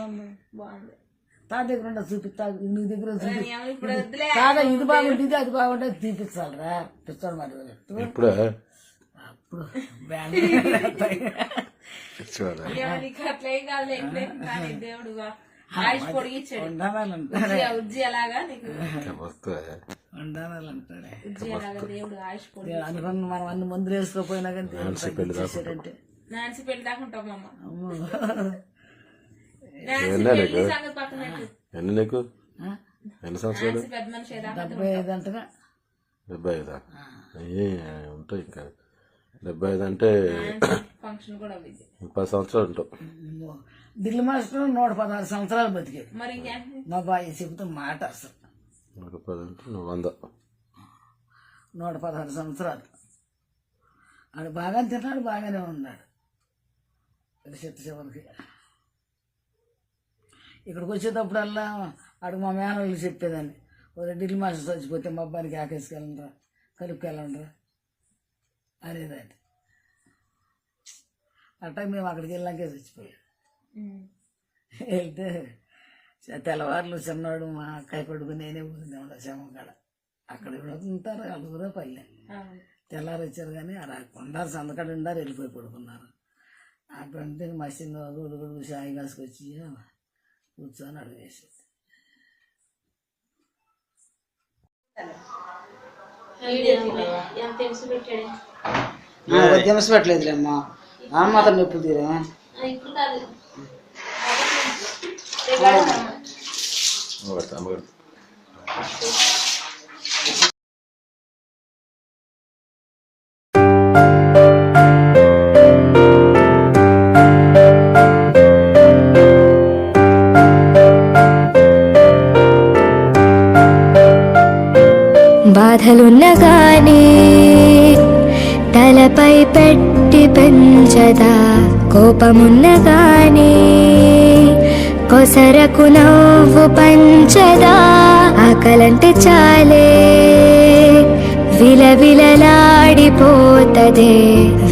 బాగుంది. తా దగ్గర ఉండ చూపిస్తా, నీ దగ్గర కాదా ఇది బాగుంటుంది అది బాగుంటుంది చూపించాలరా పిస్తాడు మరి ఇప్పుడు అప్పుడు అట్లేం కాదు. కానీ దేవుడు ఆయుష్ పొడిగించాడు. ఉండాలంటాడే దేవుడు ఆయుష్ పొడి అనుకున్న మనం అన్ని మందులు వేసుకోపోయినా కానీ చేశాడంటే నాన్సి పెళ్లి దాకా ఉంటాం అమ్మ. ఎన్ని నీకు ఎన్ని సంవత్సరాలు? పెద్ద మనిషి 75 అంటగా. 75 ఉంటాయి ఇంకా. 75 అంటే ఫంక్షన్ కూడా 30 సంవత్సరాలు ఉంటావు. దిల్లు మాస్టర్ 116 సంవత్సరాలు బతికాడు. మరి మా బాయ్ చెబుతూ మాట అసలు 110 అంటే 100. 116 సంవత్సరాలు ఆడు బాగానే తిన్నాడు, బాగానే ఉన్నాడు. చివరికి ఇక్కడికి వచ్చేటప్పుడల్లా ఆడు మా మేనలు చెప్పేదాన్ని, ఢిల్లీ మాస్టర్ చచ్చిపోతే మా అబ్బాయికి ఆకేసుకెళ్ళండిరా, కలుపుకెళ్ళండిరా అనేదాన్ని. అట్టా మేము అక్కడికి వెళ్ళాకే చచ్చిపోయాడు. వెళ్తే తెల్లవారులు చిన్నాడు మా అక్కయ్య కొడుకు నేనే ఊరిందేమో శమకాడ అక్కడ ఉంటారు అలుగురో పల్లె. తెల్లారు వచ్చారు కానీ అలా ఉండారు, సందకాడ ఉండారు, వెళ్ళిపోయి పడుకున్నారు. అప్పుడంటే మసిన గుడుగుడు షాయి కాసుకొచ్చి కూర్చొని అడిగేసేది. దినసు పెట్టలేదులేమ్మా, మాత్రం నొప్పులు తీరా. బాధలున్నగానే తలపై పెట్టి పెంచదా, కోపమున్నగానే కొసరకు నవ్వు పంచదా. ఆకలంటే చాలే విలవిలలాడిపోతదే,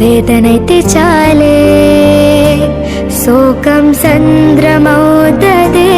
వేదనైతే చాలే శోకం సంద్రమవుతదే.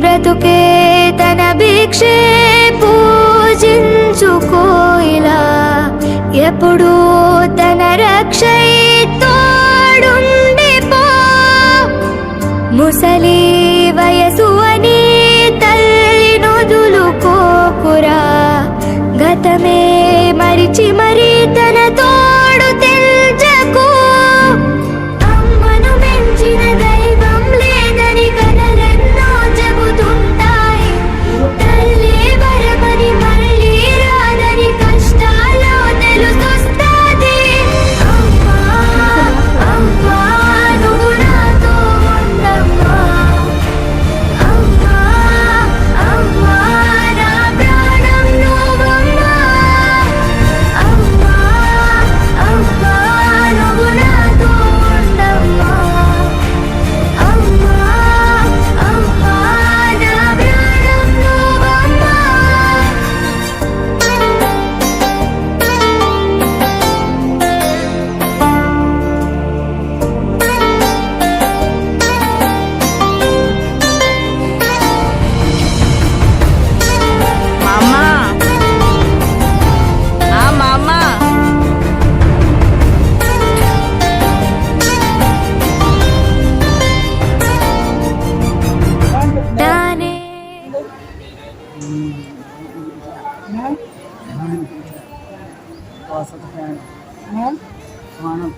బ్రతుకే తన భిక్షే పూజించుకోయిలా, ఎప్పుడు తన రక్షై తోడుండిపో. ముసలి వయసు అని తల్లి నొదులుకోకురా, గతమే మరిచి మరి తన తోడు తెల్చకు. అమ్మను పెంచిన దైవం లేదని కలలెన్నో చెబుతుంటాయి, తల్లి వరమని మళ్ళీ రాదని కష్టాల్లో తెలుసొస్తాది. అమ్మా అమ్మా నువ్వు నాతో ఉండమ్మా, అమ్మా అమ్మా నా ప్రాణం నువ్వమ్మా, అమ్మా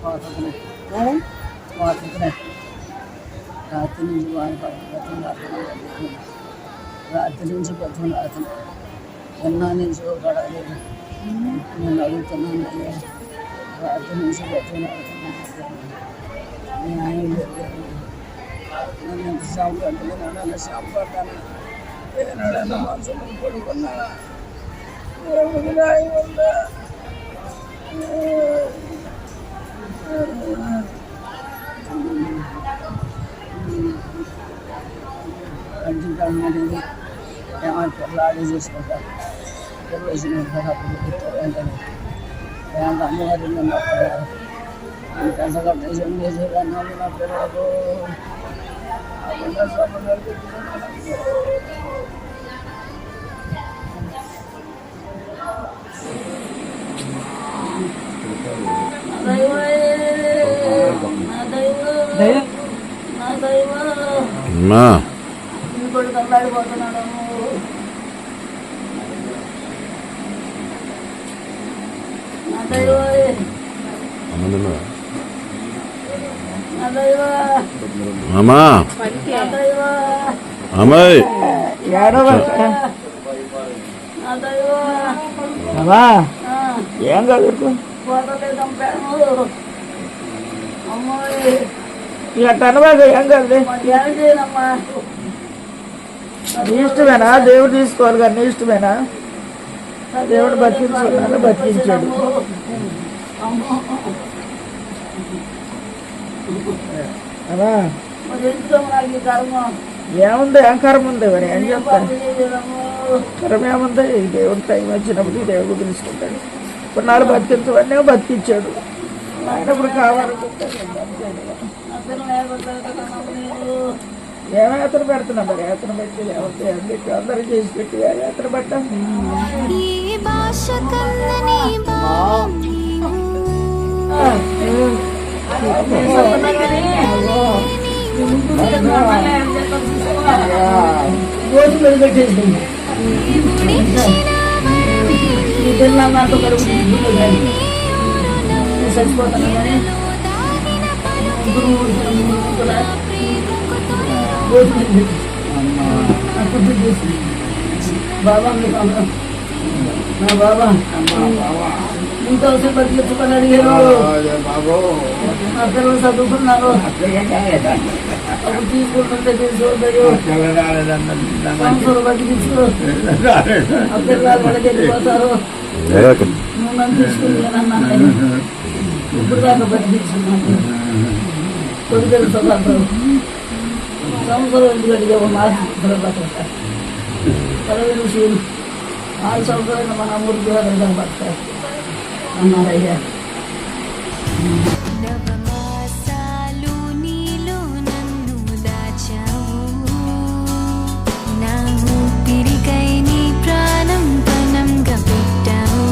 పోతుందిలే పోతుందిలే రాత్రి నుంచి బతుకులాడుతున్నాను రాత్రి నుంచి బతుకులాడుతున్నాను ఎన్నా నుంచి పడలేదు నేను అడుగుతున్నాను అయ్యా రాత్రి నుంచి బతుకులాడుతున్నాను న్యాయం లేదు నన్ను ఎంత షాపు పట్టలేదు అలా షాపు పట్టాను ఏనాడన్నా మనసులు పడుకున్నాను దేవుడికి న్యాయం ఉందా కంటింగ్ అనేది ఏమైనా పిల్లలు చేసుకుంటారు పిల్లలు అప్పుడు వెంటనే బ్యాంక్ అమ్మగారి కష్టకట్టేసి చేసేదన్నాను నా పిల్లలకు అమ్మా ఇంకోటి తల్లాడిపోతున్నాడు నా దైవం అమ్మా నా దైవం అమ్మా నా దైవం అమ్మాయి నా దైవం అమ్మా ఏం చదువుకో పోతలే చంపాను అమ్మాయి ఇట్లా అనబాక ఏం చదివే ఏం చేయనమ్మా నీ ఇష్టమేనా దేవుడు తీసుకోవాలి కానీ నీ ఇష్టమేనా దేవుడు బతికించుకున్నాను బతికించాడు అమ్మా మరి ఎందుకు నాకు ఈ కర్మ ఏముంది ఏం కర్మ ఉంది మరి ఏం చెప్తాను కర్మ ఏముంది దేవుడు టైం వచ్చినప్పుడు దేవుడు తెలుసుకుంటాడు ఇప్పుడు నాడు బతికించవన్నీ బతికించాడు ఆయన ఇప్పుడు కావాలనుకుంటాడు అతను నేను ఏమో యాత్ర పెడుతున్నా మరి యాత్ర పెట్టి ఎవరికి అందరూ చేసి పెట్టి యాత్ర పడ్డా ఈ భాష కందని రోజు పెట్టేసి నాతో కడుపు చచ్చిపోతాను కానీ బాబా నా బాబా ఇంత అవసరం బతికించుకొని అడిగారు నా పిల్లలు చదువుకున్నారు అప్పుడు తీసుకుంటుంటే తీసుకోవద్దు సంవత్సరం బతికించు ఆ పిల్లలు వాళ్ళకి వెళ్ళిపోతారు నువ్వు నన్ను తీసుకుని ఇప్పుడు దాకా బతికించున్నాను కొడుకు చదువుతారు సంవత్సరం ఎందుకు అడిగావు మాకు బతుకుతారు 20 నిమిషాలు 6 సంవత్సరాలు మన ఊరికి బతుకుతారు అన్నారయ్యా నవమాసాలు నీలో నన్ను దాచావు నా ఊపిరికై నీ ప్రాణం పణంగా పెట్టావు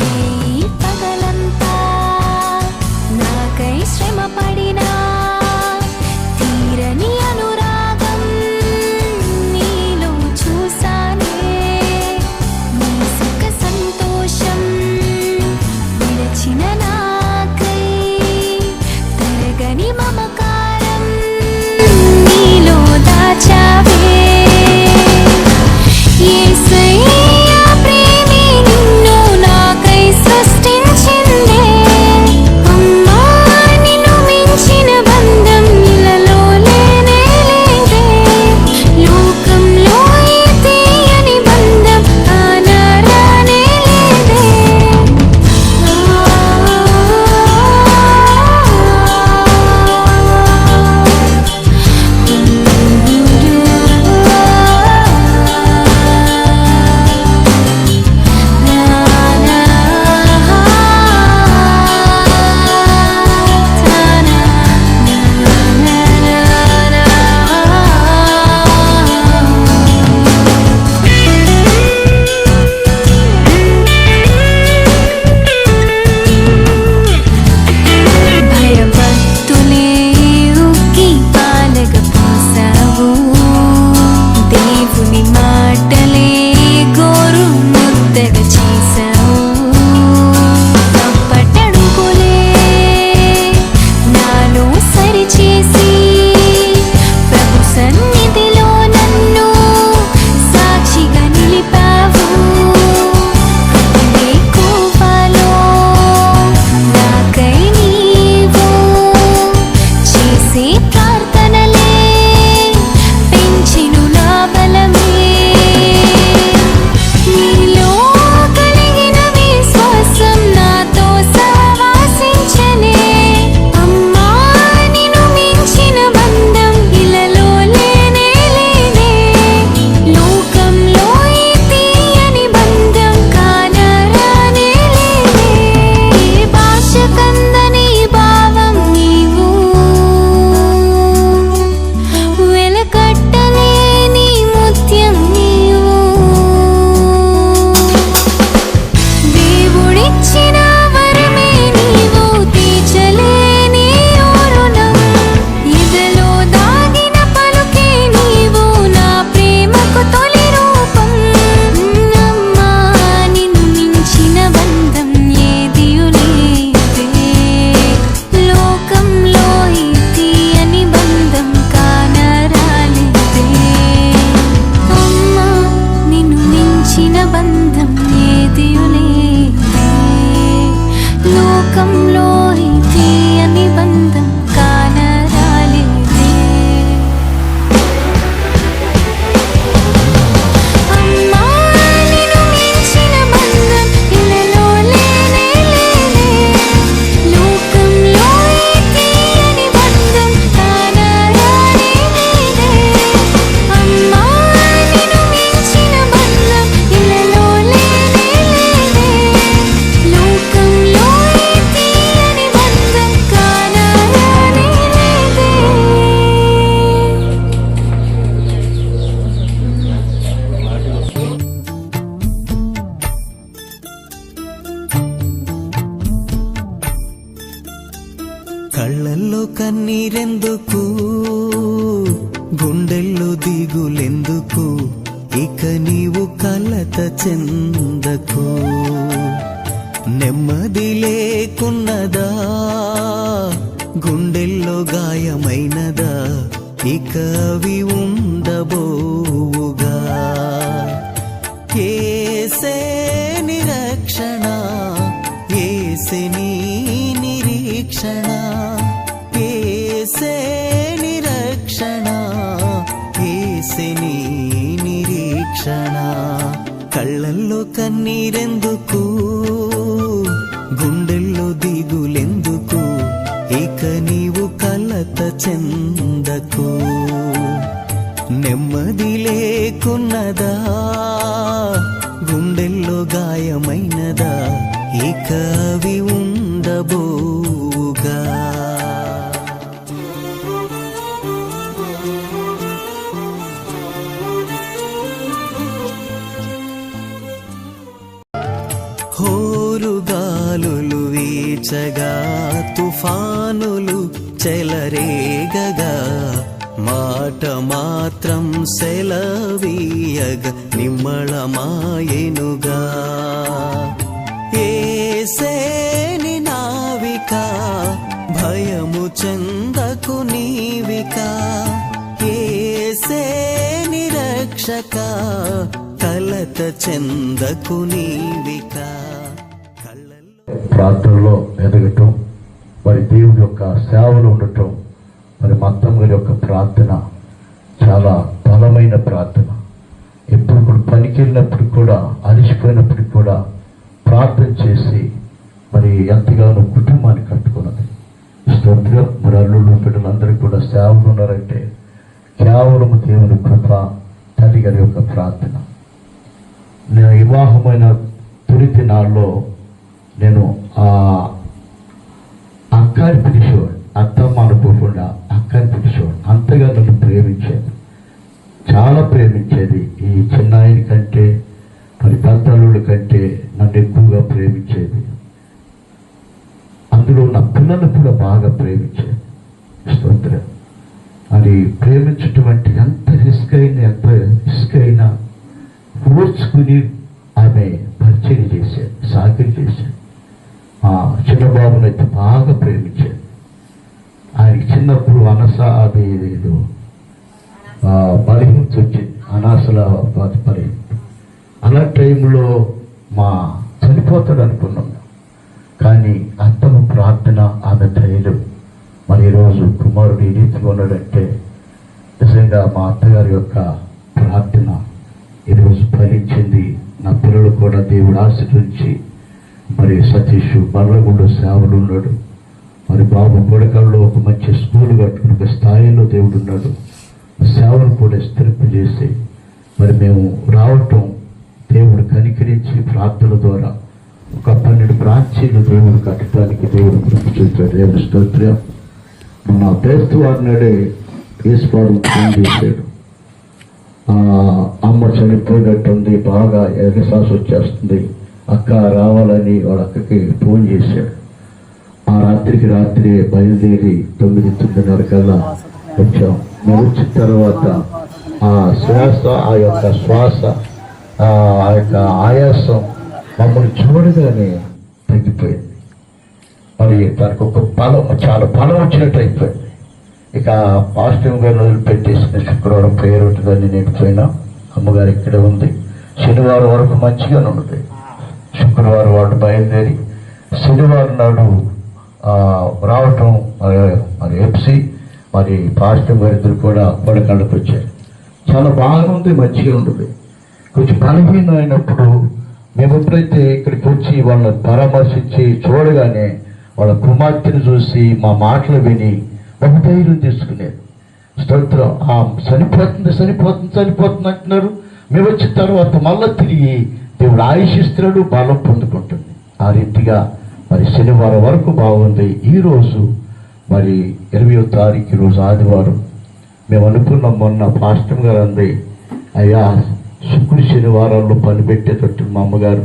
రేయి పగలంతా నాకై శ్రమ పడినా తీరని అనురాగం నీలో చూసానే నీ సుఖ సంతోషం విడచిన నా కళ్ళల్లో కన్నీరెందుకు, గుండెల్లో దిగులెందుకు, ఇక నీవు కలత చెందకు. నెమ్మది లేకున్నదా, గుండెల్లో గాయమైనదా, ఇక అవి ఉండబోవుగా. ఏసే నిరక్షణ, ఏసే నీ నిరీక్షణ, ఏసే నిరక్షణ, ఏసే నీ నిరీక్షణ. కళ్ళల్లో కన్నీరెందుకు, గుండెల్లో దిగులెందుకు, ఇక నీవు కలత చెందకు. నెమ్మది లేకున్నదా, గుండెల్లో గాయమైనదా, ఇక అవి ఉండబోగా. హోరుగాలులు వీచగా, తుఫానులు చెలరేగగా, మాట మాత్రం సెలవీయగ నిమ్మళమాయెనుగా. ఏసే ని నావిక, భయము చెందకు నీవిక. ఏసే నిరక్షక, కలత చెందకు నీవిక. ప్రార్థనలో ఎదగటం, మరి దేవుడి యొక్క సేవలు ఉండటం, మరి మా అత్తమ్మ గారి యొక్క ప్రార్థన చాలా బలమైన ప్రార్థన. ఎప్పుడు కూడా పనికి వెళ్ళినప్పుడు కూడా, అలిసిపోయినప్పుడు కూడా ప్రార్థన చేసి మరి ఎంతగానో కుటుంబాన్ని కట్టుకున్నది. స్తోత్రం. మరి అల్లుళ్ళు బిడ్డలందరికీ కూడా సేవలు ఉన్నారంటే కేవలం దేవుని కృప, తల్లి గారి యొక్క ప్రార్థన. నేను వివాహమైన తొలి దినాల్లో నేను అక్కని పిలిచేవాడు, అత్తమ్మ అనుకోకుండా అక్కని పిలిచేవాడు. అంతగా నన్ను ప్రేమించేది, చాలా ప్రేమించేది. ఈ చిన్నాయని కంటే, మరి పెద్దల్లుడి కంటే నన్ను ఎక్కువగా ప్రేమించేది. అందులో నా పిల్లలు కూడా బాగా ప్రేమించేది. స్తోత్రం. అది ప్రేమించటం అంటే ఎంత రిస్క్ అయినా ఓర్చుకుని ఆమె పరిచయం చేసేది, సాకిరి చేసేది. చిన్నబాబుని అయితే బాగా ప్రేమించేది. ఆయనకి చిన్నప్పుడు బలహీనత వచ్చింది, అనాసల బలహీనత. అలాంటి టైంలో చనిపోతాడు అనుకున్నాం. కానీ అత్తమ్మ ప్రార్థన, ఆమె ధైర్యం, మరి ఈరోజు కుమారుడు ఈ రీతిగా ఉన్నాడంటే నిజంగా మా అత్తగారి యొక్క ప్రార్థన ఈరోజు ఫలించింది. నా పిల్లలు కూడా దేవుడు ఆశీర్వదించి, మరి సతీష్ బర్లగూడలో సేవలు ఉన్నాడు. మరి బాబు కొడకల్లో ఒక మంచి స్కూల్ కట్టుకుని ఒక స్థాయిలో దేవుడు ఉన్నాడు. సేవలు కూడా స్థిరపజేసి మరి మేము రావటం దేవుడు కనికరించి ప్రార్థన ద్వారా ఒక 12 బ్రాంచీలు దేవుడు కట్టడానికి దేవుడు కృప చూపాడు. దేవుడు స్తోత్రం. మన బేస్తు వారినాడే ఈశ్వరు ఫోన్ చేశాడు. అమ్మ చనిపోయినట్టుంది, బాగా ఎగసాసు వచ్చేస్తుంది, అక్క రావాలని వాళ్ళ అక్కకి ఫోన్ చేశాడు. ఆ రాత్రి బయలుదేరి 9:30 కల్లా వచ్చాం. మేము వచ్చిన తర్వాత ఆ యొక్క శ్వాస ఆ యొక్క ఆయాసం మమ్మల్ని చూడగానే తగ్గిపోయింది. మరి తనకు ఒక చాలా బలం వచ్చినట్టు అయిపోయింది. ఇక పాజిటివ్ గారిని వదిలిపెట్టేసిన శుక్రవారం ప్రేయర్ ఉంటుందని నేను పోయినా. అమ్మగారు ఇక్కడే ఉంది. శనివారం వరకు మంచిగానే ఉంటుంది. శుక్రవారం వాడు బయలుదేరి శనివారం నాడు రావటం, మరి ఎఫ్సి మరి పాజిటివ్ గారి ఇద్దరు కూడా కొడకండకు వచ్చారు. చాలా బాగుంది, మంచిగా ఉంటుంది. కొంచెం బలహీనం అయినప్పుడు మేము ఎప్పుడైతే ఇక్కడికి వచ్చి వాళ్ళని పరామర్శించి చూడగానే వాళ్ళ కుమార్తెను చూసి మా మాటలు విని ఒక ధైర్యం తీసుకునేది. స్తోత్రం. చనిపోతుంది అంటున్నారు. మేము వచ్చిన తర్వాత మళ్ళీ తిరిగి దేవుడు ఆయుషిస్తున్నాడు, బలం పొందుకుంటుంది. ఆ రీతిగా మరి శనివారం వరకు బాగుంది. ఈరోజు మరి 20వ తారీఖు ఈరోజు ఆదివారం. మేము అనుకున్నాం, మొన్న పాస్టర్ గారు అంది, అయ్యా శుక్ర శనివారాల్లో పని పెట్టేటట్టు మా అమ్మగారు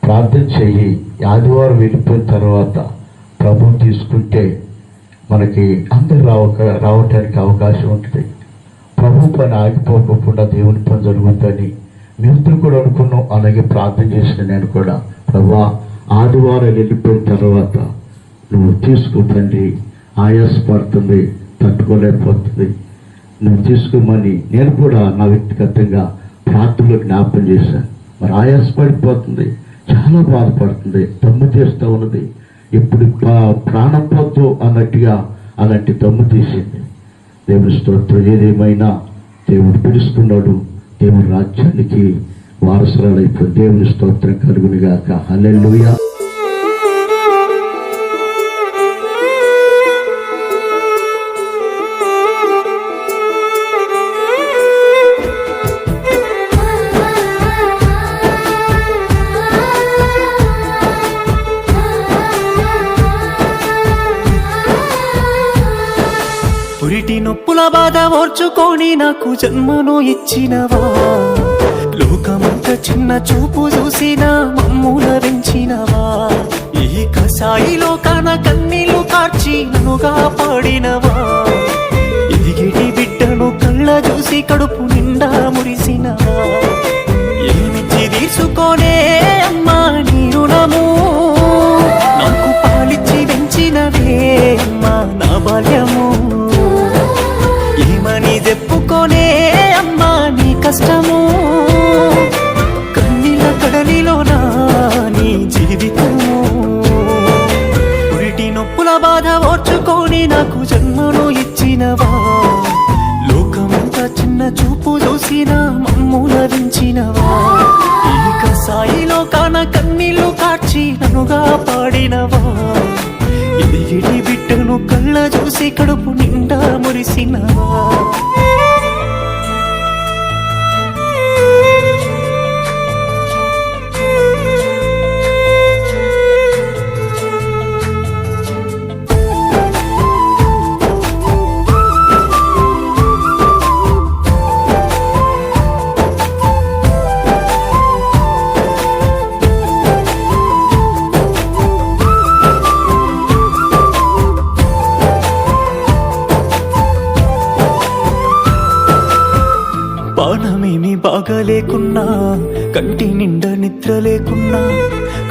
ప్రార్థన చెయ్యి, ఆదివారం వెళ్ళిపోయిన తర్వాత ప్రభువు తీసుకుంటే మనకి అందరు రావటానికి అవకాశం ఉంటుంది. ప్రభు పని ఆగిపోకుండా దేవుని పని జరుగుతుందని మిత్రులు కూడా అనుకున్నాం. అలాగే ప్రార్థన చేసిన నేను కూడా, ప్రభా ఆదివారం వెళ్ళిపోయిన తర్వాత నువ్వు తీసుకో తండ్రి, ఆయాసపడుతుంది, తట్టుకోలేకపోతుంది, నువ్వు తీసుకోమని నేను కూడా నా వ్యక్తిగతంగా ప్రార్థనలో జ్ఞాపకం చేశాను. మరి ఆయాసపడిపోతుంది, చాలా బాధపడుతుంది, దమ్ము చేస్తూ ఉన్నది, ఇప్పుడు ప్రాణం పోతూ అన్నట్టుగా అలాంటి దమ్ము తీసింది. దేవుని స్తోత్రం. ఏదేమైనా దేవుడు పిలుస్తున్నాడు, దేవుని రాజ్యానికి వారసురాలైపోయి దేవుని స్తోత్రం కలుగునిగాక. హల్లెలూయా. పురిటి నొప్పుల బాధ ఓర్చుకొని నాకు జన్మను ఇచ్చినవా, లోకమంత చిన్న చూపు చూసిన మమ్ముల పెంచినవా, ఈ కసాయి లోకాన కన్నీళ్లు కార్చి నన్ను కాపాడినవా, ఎదిగిటి బిడ్డను కళ్ళ చూసి కడుపు నిండా మురిసినవా, ఏమిచ్చి తీసుకోనే అమ్మా నీ రుణము, నాకు పాలిచ్చి పెంచినవే అమ్మా నా బాల్యము, ఏమని చెప్పుకోనే అమ్మా నీ కష్టము, కన్నీళ్ళ కడలిలోనా నీ జీవితము, పురిటి నొప్పుల బాధ ఓర్చుకొని నాకు జన్మను ఇచ్చినవా, లోకమంతా చిన్న చూపు చూసిన మమ్ముల దించినవా, ఈ కసాయి లోకాన కన్నీళ్లు కార్చి నన్నుగా పాడినవా, ఎదిగిటి బిడ్డను కళ్ళ చూసి కడుపు నిండా మురిసినవా. పానమేమి బాగలేకున్నా, కంటి నిండా నిద్ర లేకున్నా,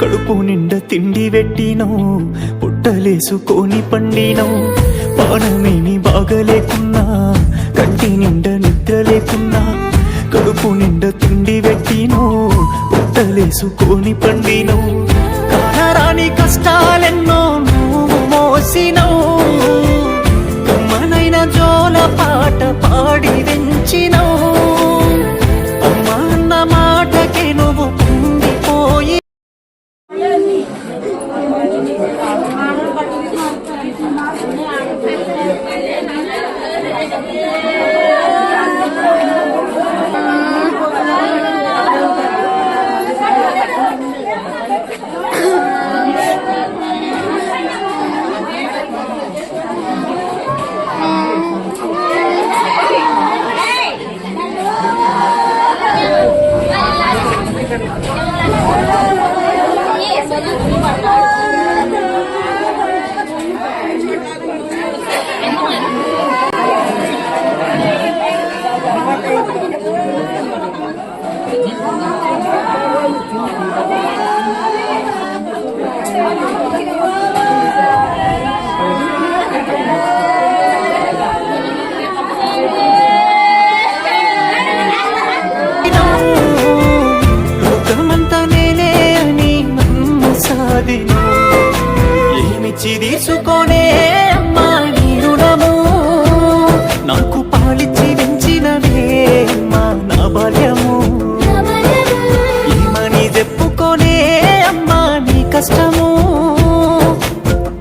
కడుపు నిండా తిండి పెట్టినో, పుట్టలేసుకొని పండినో, పానమేమి బాగలేకున్నా, కంటి నిండా నిద్ర లేకున్నా, కడుపు నిండా తిండి పెట్టినో, పుట్టలేసుకొని పండినో, కానరాని కష్టాలెన్నో నువ్వు మోసినవు, కమ్మనైన జోల పాట పాడి వెంచినవు, అమ్మా అన్న మాటకి నువ్వు పొంగిపోయి ఏమిచ్చి తీసుకోనే అమ్మా నీ రుణము, నాకు పాలిచ్చి పెంచినవే అమ్మా నా బాల్యము, ఏమని చెప్పుకోనే అమ్మా నీ కష్టము,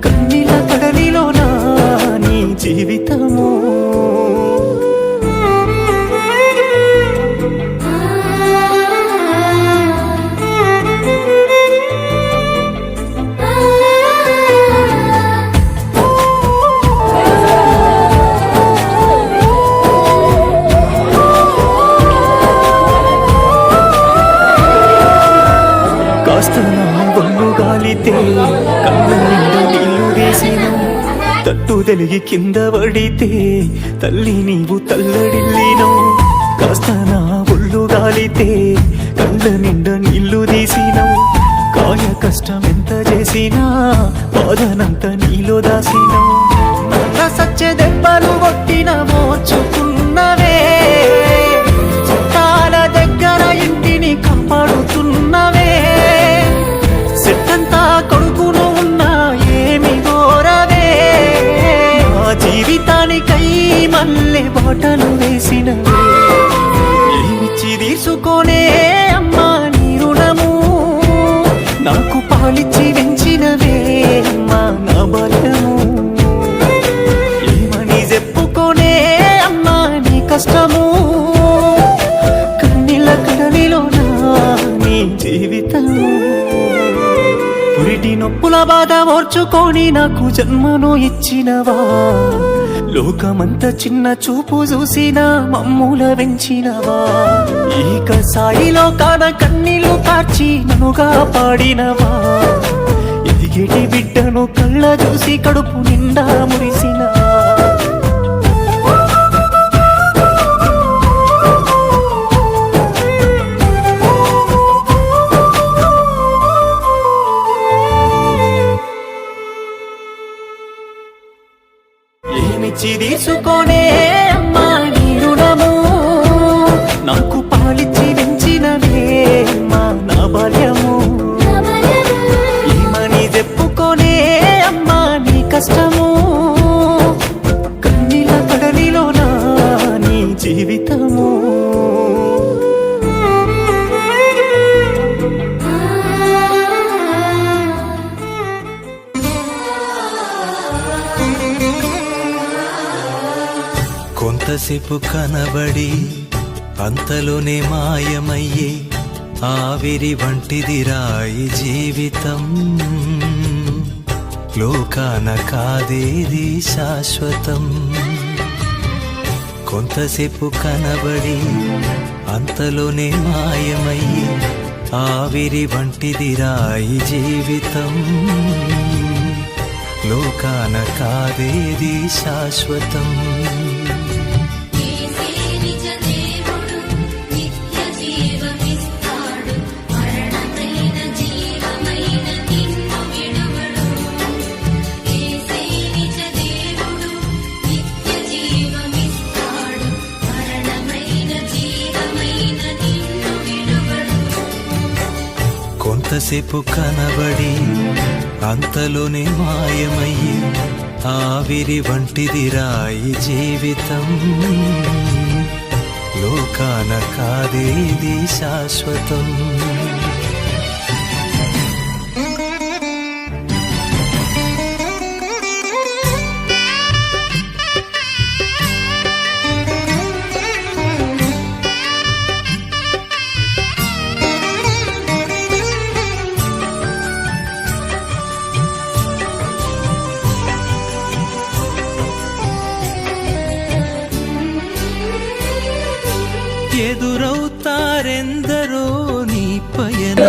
కన్నీళ్ళ కడలిలోనా నీ జీవితము. కాస్త నా ఒళ్ళు గాలితే కళ్ళ నిండా నీళ్లు వేసిన, తట్టు తెలిగి కింద పడితే తల్లి నీవు తల్లడిల్లినో కాస్త నా ఒళ్ళు గాలితే కండ నిండా నీళ్లు తీసినవు కాయ కష్టం ఎంత చేసినా బాధనంత నీలో దాసినవు నన్న సచ్చ దెబ్బలు కొట్టిన మోచుకున్నవే చుట్టాల దగ్గర ఇంటిని కాపాడుతున్నవే సెట్టంతా కొడుకును ఉన్నా ఏమి గోరవే ఆ జీవితానికై మల్లె బాటలు వేసినవే ఏమిచ్చి తీసుకోనే అమ్మా నీ రుణము నాకు పాలిచ్చి పెంచినవే అమ్మా నా బలము ఏమని చెప్పుకోనే అమ్మా నీ కష్టము కన్నీళ్ళ కడలిలోనా నీ జీవితము పురిటి నొప్పుల బాధ ఓర్చుకొని నాకు జన్మను ఇచ్చినవా లోకమంత చిన్న చూపు చూసిన మమ్ముల వెంచినవా ఈక సాయిలో కాన కన్నీళ్లు కార్చి నన్నుగా పాడినవా ఎదిగేటి బిడ్డను కళ్ళ చూసి కడుపు నిండా మురిసినవా ఏమిచ్చి తీసుకోనే అమ్మా నీ రుణము నాకు పాలిచ్చి పెంచినవే అమ్మా నా బాల్యము ఏమని చెప్పుకోనే అమ్మా నీ కష్టము కన్నీళ్ళ కడలిలోనా నీ జీవితము కొంతసేపు కనబడి అంతలోనే మాయమయ్యే ఆవిరి వంటిది రాయి జీవితం లోకాన కాదేది శాశ్వతం కొంతసేపు కనబడి అంతలోనే మాయమయ్యే ఆవిరి వంటిది రాయి జీవితం లోకాన కాదేది శాశ్వతం కొంతసేపు కనబడి అంతలోనే మాయమయ్యి ఆవిరి వంటిది రాయి జీవితం లోకాన కాదేది శాశ్వతం ఎదురవుతారెందరో నీ పయన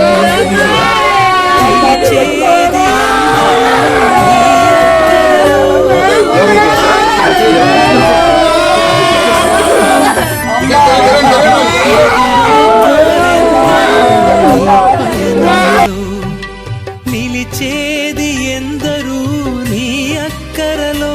నిలిచేది ఎందరూ నీ అక్కరలో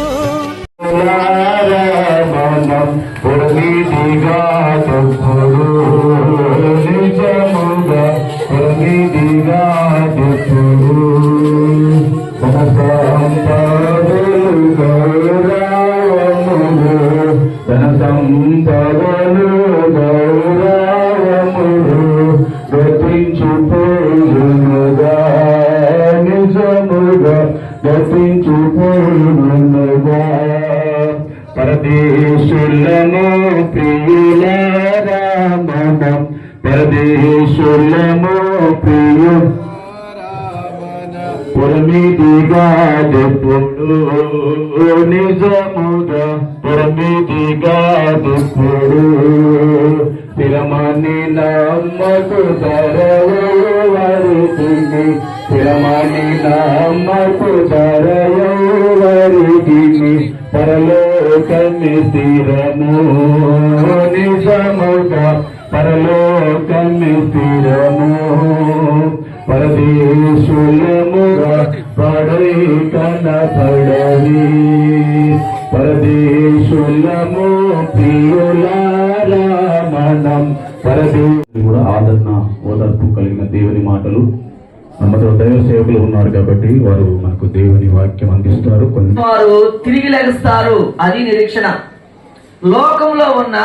పరదేశులము ప్రియులారామనం పరదేశులము పురమిదిగా ఎప్పుడు నిజముగా పురమిదిగా ఎప్పుడు స్థిరమని నమ్మకు ధరవరిగిని స్థిరమని నమ్మకు ధరవరిగిని పరలోకమి స్థిరము నిజముగా పరలోకమి స్థిరము పరదేశులముగా పడై కనపడవి పరదేశులము ప్రియులారా మనం కూడా ఆదరణ ఓదార్పు కలిగిన దేవుని మాటలు మనతో దైవ సేవకులు ఉన్నారు కాబట్టి వారు మనకు దేవుని వాక్యం అందిస్తారు. కొన్ని వారు తిరిగి లెగస్తారు, అది నిరీక్షణ. లోకంలో ఉన్న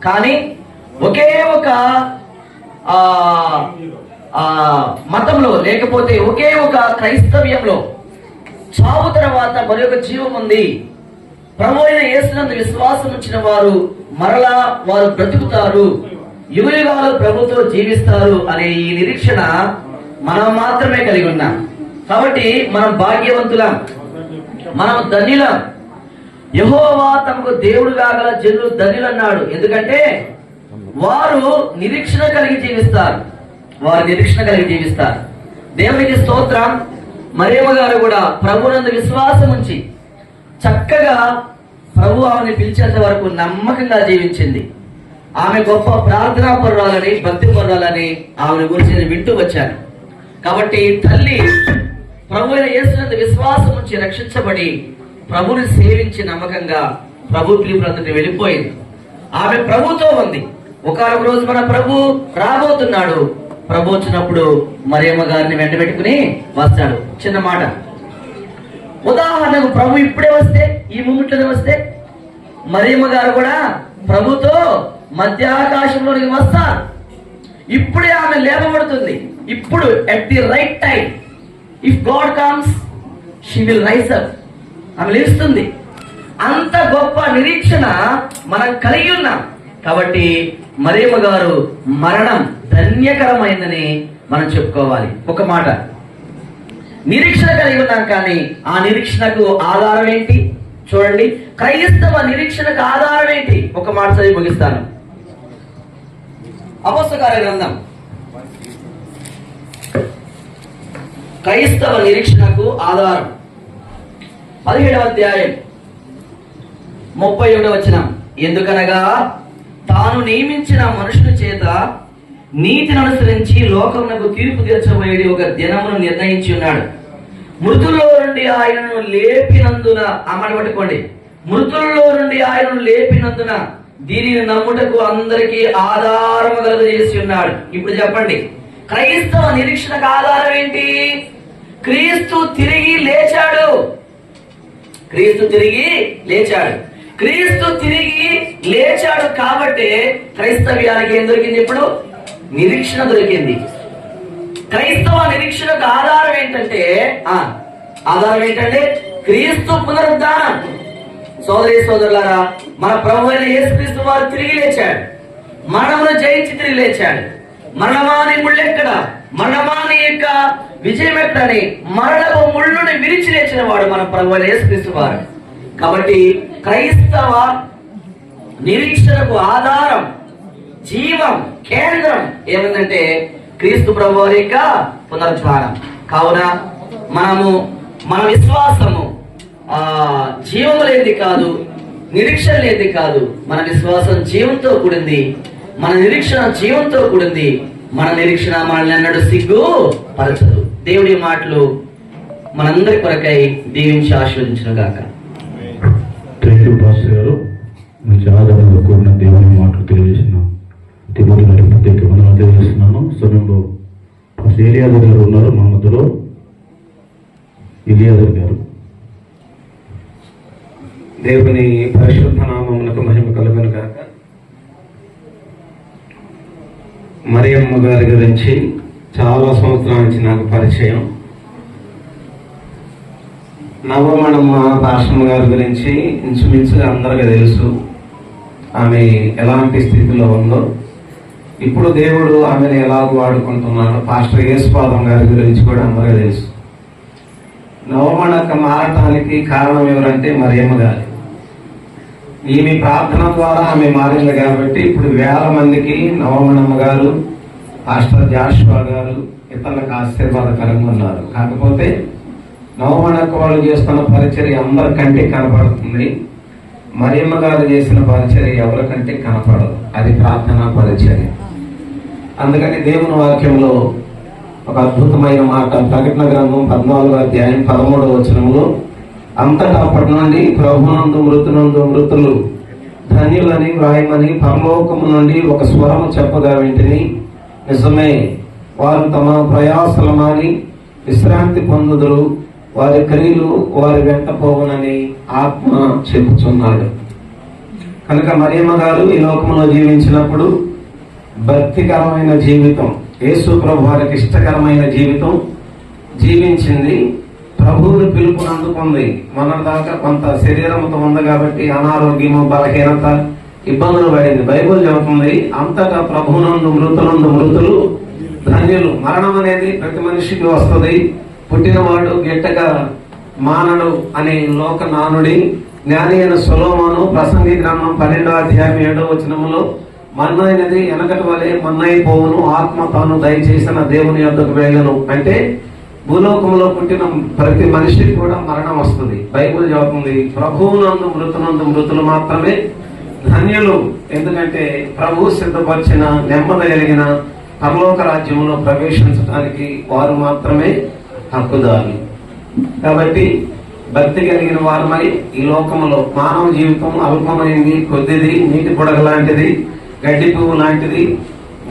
కానీ ఒకే ఒక మతంలో లేకపోతే ఒకే ఒక క్రైస్తవ్యంలో చావు తర్వాత మరి ఒక జీవం ఉంది. ప్రభు అయిన యేసునందు విశ్వాసం ఉంచిన వారు మరలా వారు బ్రతుకుతారు, యుగయుగాలు ప్రభుతో జీవిస్తారు అనే ఈ నిరీక్షణ మనం మాత్రమే కలిగి ఉన్నాం. కాబట్టి మనం భాగ్యవంతులం, మనం ధన్యులం. యెహోవా తమకు దేవుడుగా గల జనులు ధన్యులన్నాడు. ఎందుకంటే వారు నిరీక్షణ కలిగి జీవిస్తారు, వారు నిరీక్షణ కలిగి జీవిస్తారు. దేవునికి స్తోత్రం. మరియమ్మ గారు కూడా ప్రభునందు విశ్వాసం ఉంచి చక్కగా ప్రభు ఆమెను పిలిచేంత వరకు నమ్మకంగా జీవించింది. ఆమె గొప్ప ప్రార్థనా పరురాలని, భక్తి పరురాలని ఆమెను గురించి నేను వింటూ వచ్చాను. కాబట్టి తల్లి ప్రభు అయిన యేసునందు విశ్వాసం ఉంచి రక్షించబడి ప్రభుని సేవించి నమ్మకంగా ప్రభు పిలుపునందుకు వెళ్ళిపోయింది. ఆమె ప్రభుతో ఉంది. ఒకనొక రోజు మన ప్రభు రాబోతున్నాడు. ప్రభు వచ్చినప్పుడు మరియమ్మ గారిని వెంట పెట్టుకుని వస్తాడు. చిన్న మాట, ఉదాహరణకు ప్రభు ఇప్పుడే వస్తే, ఈ మూమెంట్లోనే వస్తే మరియమ్మ గారు కూడా ప్రభుతో మధ్యాకాశంలోనికి వస్తారు. ఇప్పుడే ఆమె లేపబడుతుంది. ఇప్పుడు at the right time if God comes she will rise up. ఆమె లేస్తుంది. అంత గొప్ప నిరీక్షణ మనం కలిగి ఉన్నాం. కాబట్టి మరియమ్మ గారు మరణం ధన్యకరమైందని మనం చెప్పుకోవాలి. ఒక మాట, నిరీక్షణ కలిగి ఉన్నాం, కానీ ఆ నిరీక్షణకు ఆధారం ఏంటి చూడండి. క్రైస్తవ నిరీక్షణకు ఆధారం ఏంటి? ఒక మాట చదివి ముగిస్తాను. అపోస్తల గ్రంథం క్రైస్తవ నిరీక్షణకు ఆధారం 17వ అధ్యాయం 31వ వచనం. ఎందుకనగా తాను నియమించిన మనుషుల చేత నీతిని అనుసరించి లోకమునకు తీర్పు తీర్చబోయేది ఒక దినమును నిర్ణయించి ఉన్నాడు. మృతుల్లో నుండి ఆయనను లేపినందున, అమ్మట పట్టుకోండి, మృతుల్లో నుండి ఆయనను లేపినందున దీనిని నమ్ముటకు అందరికీ ఆధారము కలుగజేసి ఉన్నాడు. ఇప్పుడు చెప్పండి, క్రైస్తవ నిరీక్షణకు ఆధారం ఏంటి? క్రీస్తు తిరిగి లేచాడు. క్రీస్తు తిరిగి లేచాడు. క్రీస్తు తిరిగి లేచాడు కాబట్టి క్రైస్తవ్యానికి ఏం దొరికింది? ఇప్పుడు నిరీక్షణ దొరికింది. క్రైస్తవ నిరీక్షణకు ఆధారం ఏంటంటే క్రీస్తు పునరుద్ధానం. సోదరి సోదరులారా, మన ప్రభు అయిన యేసుక్రీస్తు వారు తిరిగి లేచాడు. మరణమును జయించి తిరిగి లేచాడు. మరణమాని ముళ్ళెక్కడ, మరణమాని యొక్క విజయం ఎక్కడని మరణపు ముళ్ళుని విరిచి లేచిన వాడు మన ప్రభు అయిన యేసుక్రీస్తు వారు. కాబట్టి క్రైస్తవ నిరీక్షణకు ఆధారం, జీవం, కేంద్రం ఏమిటంటే క్రీస్తు ప్రభు వారి యొక్క పునరుద్ధానం. కావున మన విశ్వాసము జీవము లేనిది కాదు, నిరీక్షణ లేనిది కాదు. మన విశ్వాసం జీవంతో కూడింది, మన నిరీక్షణ జీవంతో కూడింది. మన నిరీక్షణ మనల్ని అన్నాడు సిగ్గు పరచదు. దేవుడి మాటలు మనందరి కొరకై దీవించి ఆశీర్వదించును గాక. పాస్టర్ గారు మంచి ఆధారంగా కూడిన దేవుని మాటలు తెలియజేసిన తిమ్మతి గారి ప్రత్యేక వందనాలు తెలియజేస్తున్నాను. సమయంలో పాస్టర్ ఎలియాదర్ గారు ఉన్నారు మన మధ్యలో. ఎలియాదర్ గారు. దేవుని పరిశుద్ధ నామమునకు మహిమ కలుగును గాక. మరియమ్మ గారి గురించి చాలా సంవత్సరాల నుంచి నాకు పరిచయం. నవమణమ్మ పాశ్రమ గారి గురించి ఇంచుమించు అందరికీ తెలుసు. ఆమె ఎలాంటి స్థితిలో ఉందో, ఇప్పుడు దేవుడు ఆమెను ఎలాగ వాడుకుంటున్నాడు. పాస్టర్ యేసుపాదం గారి గురించి కూడా అందరికీ తెలుసు. నవమణక్క మారటానికి కారణం ఎవరంటే మరియమ్మ గారు. ఈమె ప్రార్థన ద్వారా ఆమె మారింది కాబట్టి ఇప్పుడు వేల మందికి నవమణమ్మ గారు, పాస్టర్ జాషువా గారు ఇతరులకు ఆశీర్వాదకరంగా ఉన్నారు. కాకపోతే నవమణక్క వాళ్ళు చేస్తున్న పరిచర్య అందరికంటే కనపడుతుంది. మరియమ్మ గారు చేసిన పరిచర్య ఎవరికంటే కనపడదు. అది ప్రార్థనా పరిచర్య. అందుకని దేవుని వాక్యంలో ఒక అద్భుతమైన మాట, ప్రకటన గ్రంథం 14వ అధ్యాయం 13వ వచనంలో, అంతటా అప్పటి నుండి ప్రభునందు మృతులు ధన్యులని వ్రాయమని పరలోకము నుండి ఒక స్వరము చెప్పగా వింటిని. నిజమే, వారు తమ ప్రయాసల మాని విశ్రాంతి పొందుదురు, వారి క్రియలు వారి వెంట పోవునని ఆత్మ చెప్పుచున్నాడు. కనుక మరియమ్మ గారు ఈ లోకంలో జీవించినప్పుడు భక్తికరమైన జీవితం, యేసు ప్రభు వారికి ఇష్టకరమైన జీవితం జీవించింది. ప్రభువుని పిలుపుని అందుకుంది. మన దాకా కొంత శరీరంతో ఉంది కాబట్టి అనారోగ్యము, బలహీనత, ఇబ్బందులు పడింది. బైబిల్ చెబుతుంది, అంతటా ప్రభునందు మృతులు ధన్యులు. మరణం అనేది ప్రతి మనిషికి వస్తుంది. పుట్టినవాడు గిట్టగా మానడు అనే లోక నానుడి. జ్ఞాని అయిన సొలొమోను ప్రసంగి గ్రంథం 12వ అధ్యాయం 7వ వచనములో, మన్నైనది వెనకటి వలె మన్నైపోవును, ఆత్మ తాను దయచేసిన దేవుని యొద్దకు వెళ్ళను. అంటే భూలోకంలో పుట్టిన ప్రతి మనిషికి కూడా మరణం వస్తుంది. బైబిల్ చెబుతుంది, ప్రభువునందు మృతులు మాత్రమే ధన్యులు. ఎందుకంటే ప్రభు సిద్ధపరిచిన నెమ్మది కలిగిన పరలోక రాజ్యంలో ప్రవేశించడానికి వారు మాత్రమే హక్కుదారులు. కాబట్టి భక్తి కలిగిన వారు మరి ఈ లోకంలో మానవ జీవితం అల్పమైంది, కొద్దిది, నీటి పొడగ లాంటిది, గడ్డి పువ్వు లాంటిది,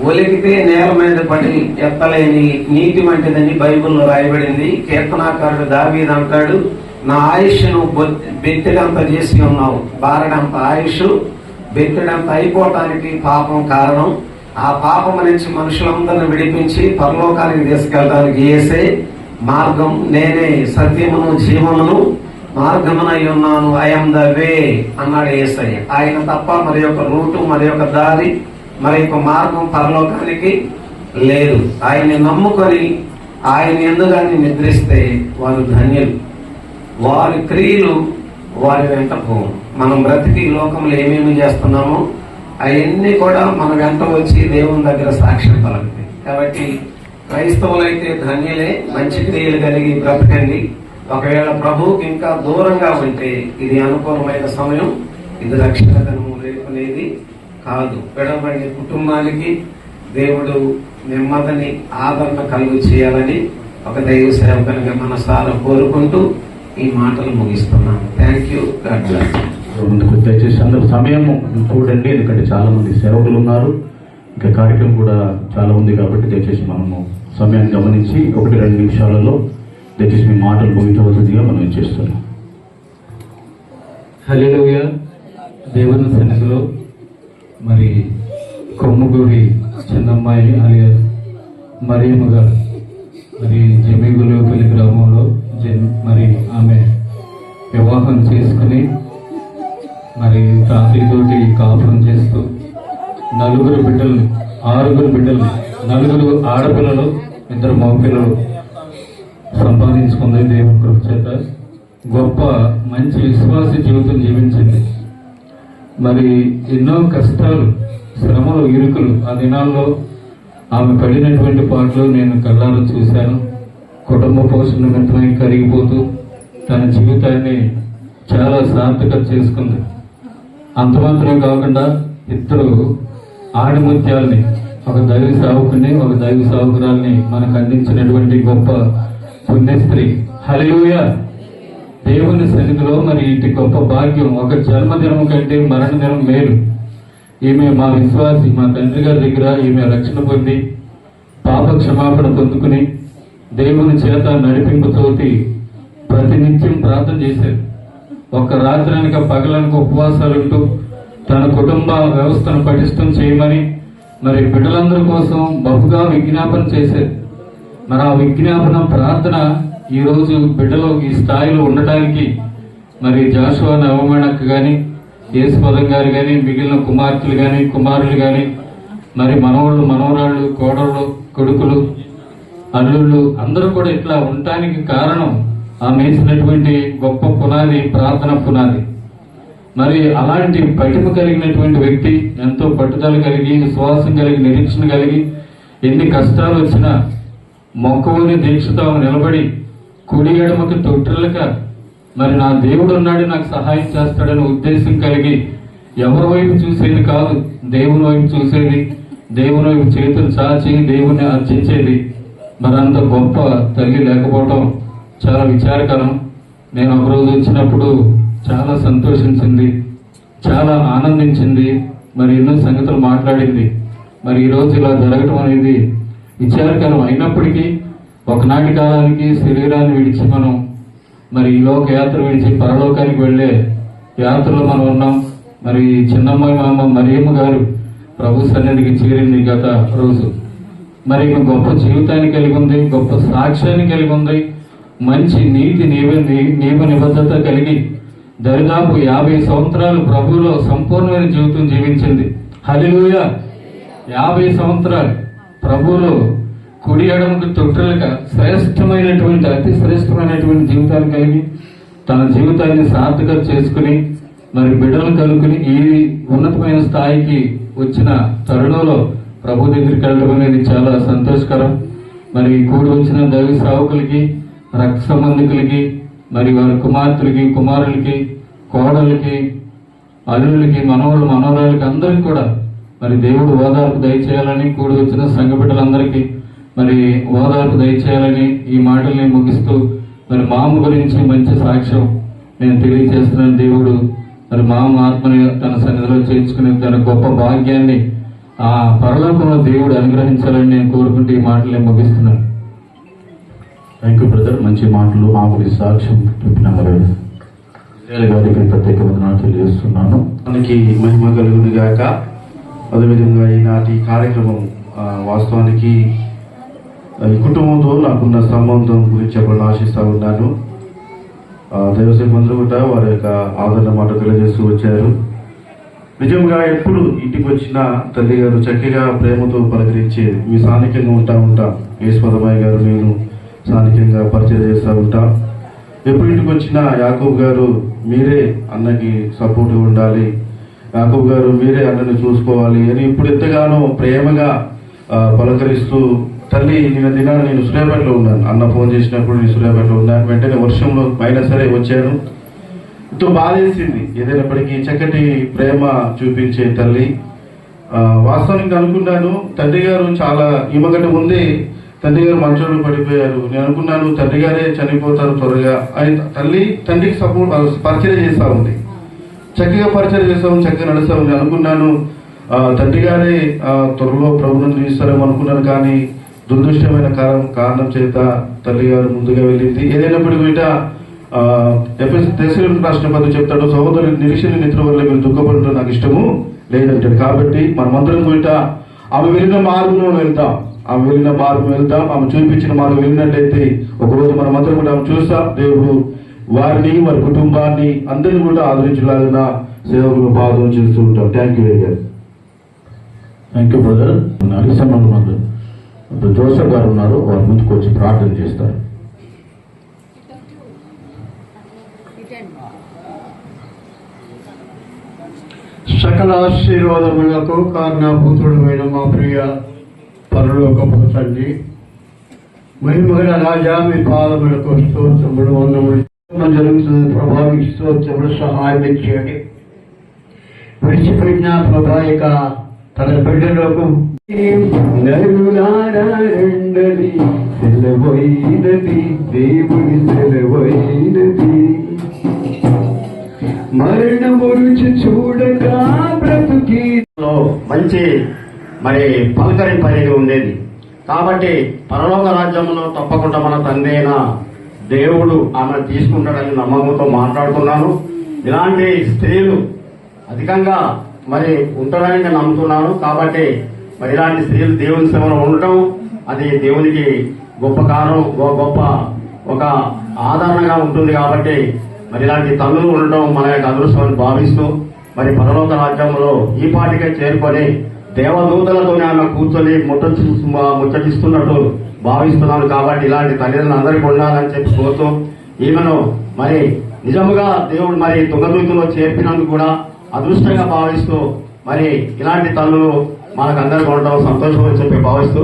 ఒలికితే నేల మీద పడి ఎత్తలేని నీటి వంటిదని బైబిల్లో రాయబడింది. కీర్తనాకారుడు దావీదు అంటాడు, నా ఆయుష్ను బెత్తెడంత చేసి ఉన్నావు. బారడంత ఆయుష్ బెత్తెడంత అయిపోవటానికి పాపం కారణం. ఆ పాపం నుంచి మనుషులందరిని విడిపించి పరలోకానికి తీసుకెళ్ళడానికి యేసే మార్గం. నేనే సత్యమును జీవమును మార్గమునై ఉన్నాను, ఐఎమ్ ద వే అన్నాడు యేసయ్య. ఆయన తప్ప మరి యొక్క రూటు, మరి యొక్క దారి, మరి యొక్క మార్గం పరలోకానికి లేదు. ఆయన్ని నమ్ముకొని ఆయన ఎందుకని నిద్రిస్తే వారు ధన్యులు. వారి క్రియలు వారి వెంట పోవు. మనం బ్రతికి లోకంలో ఏమేమి చేస్తున్నామో అవన్నీ కూడా మన వెంట వచ్చి దేవుని దగ్గర సాక్ష్యం పలుకుతాయి. కాబట్టి క్రైస్తవులైతే ధన్యులే, మంచి క్రియలు కలిగి బ్రతకండి. ఒకవేళ ప్రభువుకి ఇంకా దూరంగా ఉంటే ఇది అనుకూలమైన సమయం, ఇది రక్షణ ధనము లేకునేది కాదు. విడవబడిన కుటుంబానికి దేవుడు నెమ్మదిని, ఆదరణ కలుగు చేయాలని ఒక దైవ సేవకునిగా మనసారా కోరుకుంటూ ఈ మాటలు ముగిస్తున్నాను. Thank you. God bless. ముందుకు దయచేసి అందరూ సమయం చూడండి, ఎందుకంటే చాలా మంది సేవకులు ఉన్నారు, ఇంకా కార్యక్రమం కూడా చాలా ఉంది. కాబట్టి దయచేసి మనము సమయాన్ని గమనించి 1-2 నిమిషాలలో దయచేసి మీ మాటలు ముగించవలసిందిగా మనం చేస్తున్నాం. హల్లెలూయా. దేవుని సన్నిధిలో మరి కొమ్ముగూరి చిన్నమ్మాయి అలియా మరియమ్మ గారు మరి జమీగులపల్లి గ్రామంలో మరి ఆమె వివాహం చేసుకుని మరి తాతయ్యతోటి కాపురం చేస్తూ 6 బిడ్డలు 4 ఆడపిల్లలు, 2 మగపిల్లలు సంపాదించుకుంది. దేవుని కృప చేత గొప్ప మంచి విశ్వాస జీవితం జీవించింది. మరి ఎన్నో కష్టాలు, శ్రమలు, ఇరుకులు ఆ దినాల్లో ఆమె పడినటువంటి పాటలు నేను కళ్ళారా చూశాను. కుటుంబ పోషణ నిమిత్తమై కరిగిపోతూ తన జీవితాన్ని చాలా సార్థకత చేసుకుంది. అంత మాత్రమే కాకుండా 2 ఆణిముత్యాలని, ఒక దైవ సేవకుని, ఒక దైవ సేవకురాల్ని మనకు అందించినటువంటి గొప్ప పుణ్యస్త్రీ. హల్లెలూయా. దేవుని సన్నిధిలో మరి ఇటు గొప్ప భాగ్యం, ఒక జన్మదినం కంటే మరణ దినం మేలు. ఈమె మా విశ్వాసి, మా తండ్రి గారి దగ్గర ఈమె రక్షణ పొంది పాప క్షమాపణ పొందుకుని దేవుని చేత నడిపింపుతోటి ప్రతినిత్యం ప్రార్థన చేశారు. ఒక రాత్రనక పగలనక ఉపవాసాలుంటూ తన కుటుంబ వ్యవస్థను పటిష్టం చేయమని మరి బిడ్డలందరి కోసం బహుగా విజ్ఞాపన చేశారు. మరి ఆ విజ్ఞాపన ప్రార్థన ఈ రోజు బిడ్డలు ఈ స్థాయిలో ఉండటానికి మరి జాషువా నవమణక్క గాని, యేసుపదం గారు గాని, మిగిలిన కుమార్తెలు గాని, కుమారులు గాని, మరి మనవళ్ళు, మనవరాళ్ళు, కోడళ్ళు, కొడుకులు, అల్లుళ్ళు అందరూ కూడా ఇట్లా ఉండటానికి కారణం ఆమె వేసినటువంటి గొప్ప పునాది, ప్రార్థన పునాది. మరి అలాంటి పటిమ కలిగినటువంటి వ్యక్తి, ఎంతో పట్టుదల కలిగి, విశ్వాసం కలిగి, నిరీక్షణ కలిగి, ఎన్ని కష్టాలు వచ్చినా మొక్కవని దీక్షతో నిలబడి కుడి ఎడమకి తొట్టిల్లక మరి నా దేవుడు ఉన్నాడు, నాకు సహాయం చేస్తాడని ఉద్దేశం కలిగి ఎవరి వైపు చూసేది కాదు, దేవుని వైపు చూసేది, దేవుని వైపు చేతులు చాచి దేవుని అర్చించేది. మరి అంత గొప్ప తల్లి లేకపోవడం చాలా విచారకరం. నేను ఒకరోజు వచ్చినప్పుడు చాలా సంతోషించింది, చాలా ఆనందించింది, మరి ఎన్నో సంగతులు మాట్లాడింది. మరి ఈరోజు ఇలా జరగటం అనేది విచారకరం అయినప్పటికీ ఒకనాటి కాలానికి శరీరాన్ని విడిచి మనం మరి ఈ లోక యాత్ర విడిచి పరలోకానికి వెళ్ళే యాత్రలో మనం ఉన్నాం. మరి చిన్నమ్మాయి మామ మరియమ్మ గారు ప్రభు సన్నిధికి చేరింది గత రోజు. మరి గొప్ప జీవితాన్ని కలిగి ఉంది, గొప్ప సాక్ష్యాన్ని కలిగి ఉంది, మంచి నీతి నియమ నిబద్ధత కలిగి దరిదాపు 50 సంవత్సరాలు ప్రభువులో సంపూర్ణమైన జీవితం జీవించింది. హల్లెలూయా! 50 సంవత్సరాలు ప్రభువులో కుడి ఎడమకు తొట్టులుగా శ్రేష్టమైనటువంటి అతి శ్రేష్టమైనటువంటి జీవితాన్ని కలిగి తన జీవితాన్ని సార్థకత చేసుకుని మరి బిడ్డలను కలుగుకుని ఈ ఉన్నతమైన స్థాయికి వచ్చిన తరుణంలో ప్రభు దగ్గరికి వెళ్ళడం అనేది చాలా సంతోషకరం. మరి కూడి వచ్చిన దైవ సేవకులకి, రక్త సంబంధికులకి, మరి వారి కుమార్తెలకి, కుమారులకి, కోడలకి, అల్లులకి, మనవాళ్ళు, మనవరాలకి అందరికీ కూడా మరి దేవుడు ఓదార్పు దయచేయాలని, కూడి వచ్చిన సంఘ బిడ్డలందరికీ మరి ఓదార్పు దయచేయాలని ఈ మాటల్ని ముగిస్తూ మరి మామ గురించి మంచి సాక్ష్యం నేను తెలియజేస్తున్నాను. దేవుడు మరి మామ ఆత్మని తన సన్నిధిలో చేర్చుకునే తన గొప్ప భాగ్యాన్ని ఆ పరలోకంలో దేవుడు అనుగ్రహించాలని నేను కోరుకుంటూ ఈ మాటల్ని ముగిస్తున్నాను. Thank you brother. మంచి మాటలు మామూలు సాక్ష్యం చెప్పిన గారికి ప్రత్యేక వందనాలు తెలియజేస్తున్నాను. మనకి మహిమ కలుగును గాక. అదేవిధంగా ఈనాటి కార్యక్రమం వాస్తవానికి ఈ కుటుంబంతో నాకున్న సంబంధం గురించి చెప్పాలని ఆశిస్తూ ఉన్నాను. దైవసేవ అందరూ కూడా వారి యొక్క ఆదరణ మాట తెలియజేస్తూ వచ్చారు. నిజంగా ఎప్పుడు ఇంటికి వచ్చినా తల్లి గారు చక్కగా ప్రేమతో పలకరించేది. మీ స్థానికంగా ఉంటాం. ఈశ్వరమయ్య గారు నేను స్థానికంగా పరిచయం చేస్తూ ఉంటాం. ఎప్పుడు ఇంటికి వచ్చినా యాకూబ్ గారు మీరే అన్నకి సపోర్ట్గా ఉండాలి, యాకూబ్ గారు మీరే అన్నని చూసుకోవాలి అని ఇప్పుడు ఎంతగానో ప్రేమగా పలకరిస్తూ తల్లి నిన్న దినాన్ని నేను సూర్యాపేటలో ఉన్నాను. అన్న ఫోన్ చేసినప్పుడు నేను సూర్యాపేటలో ఉన్నాను. వెంటనే వర్షంలో అయినా సరే వచ్చాను. ఎంతో బాధేసింది. ఏదైనప్పటికీ చక్కటి ప్రేమ చూపించే తల్లి. వాస్తవానికి అనుకున్నాను తండ్రి గారు చాలా ఈమెకంటే ముందే తండ్రి గారు మంచంలో పడిపోయారు. నేను అనుకున్నాను తండ్రి గారే చనిపోతారు త్వరగా. తల్లి తండ్రికి సపోర్ట్ పరిచయం చేస్తూ ఉంది, చక్కగా పరిచయం చేస్తూ ఉంది, చక్కగా నడుస్తూ ఉంది. అనుకున్నాను తండ్రి గారే త్వరలో ప్రభుత్వం తీస్తారేమో అనుకున్నాను. కానీ దురదృష్టమైన కారణం చేత తల్లి గారు ముందుగా వెళ్ళింది. ఏదైనప్పటికీ వీట దశరథ రాష్ట్ర పద్ధతి చెప్తాడు, సహోదరు నిరీక్షణ నిద్ర వల్ల మీరు దుఃఖపడటం నాకు ఇష్టము లేదంటాడు. కాబట్టి మనమందరం వీట ఆమె వెళ్ళిన మార్గంలో వెళ్తాం, ఆమె చూపించిన మార్గం వెళ్ళినట్లయితే ఒకరోజు మనమందరం కూడా ఆమె చూస్తాం. దేవుడు వారిని, వారి కుటుంబాన్ని అందరినీ కూడా ఆదరించలాగిన సేవకులు పాదం చేస్తూ ఉంటాం. Thank you very much. Thank you brother. Harisamma Joseph గారు ఉన్నారు, వారి ముందుకు వచ్చి ప్రార్థన చేస్తారు. సకల ఆశీర్వాదములకు కారణభూతుడమైన మా ప్రియ పరలోకపు తండ్రి, మహిమగల రాజా, మీ పాదములకు స్తోత్రములు, వందములు జరుగుతుంది. ప్రభావికి స్తోత్రములు, సహాయం ఇచ్చేయండి. విడిచిపెట్టిన ప్రభావిక తన బిడ్డలకు నరులారండది సెలవైనది, దేవుని సెలవైనది. మరణము రుచి చూడక బ్రతుకి మంచి మరి పలకరింపు అనేది ఉండేది. కాబట్టి పరలోక రాజ్యంలో తప్పకుండా మన తండ్రి అయిన దేవుడు ఆమెను తీసుకుంటాడని నమ్మకంతో మాట్లాడుతున్నాను. ఇలాంటి స్త్రీలు అధికంగా మరి ఉంటారని నేను నమ్ముతున్నాను. కాబట్టి మరి ఇలాంటి స్త్రీలు దేవుని సేవలో ఉండటం అది దేవునికి గొప్ప కారణం, గొప్ప ఒక ఆదరణగా ఉంటుంది. కాబట్టి మరి ఇలాంటి తల్లులు ఉండటం మన యొక్క అదృష్టాన్ని భావిస్తూ మరి పరలోక రాజ్యంలో ఈ పాటికే చేరుకొని దేవదూతలతోనే ఆమె కూర్చొని ముచ్చటిస్తున్నట్టు భావిస్తున్నాను. కాబట్టి ఇలాంటి తల్లిదండ్రులు అందరికీ ఉండాలని చెప్పి కోరుతూ ఈమెను మరి నిజముగా దేవుడు మరి తుంగతులో చేర్పినందుకు కూడా అదృష్టంగా భావిస్తూ మరి ఇలాంటి తల్లులు మనకు అందరికీ ఉండటం సంతోషం అని చెప్పి భావిస్తూ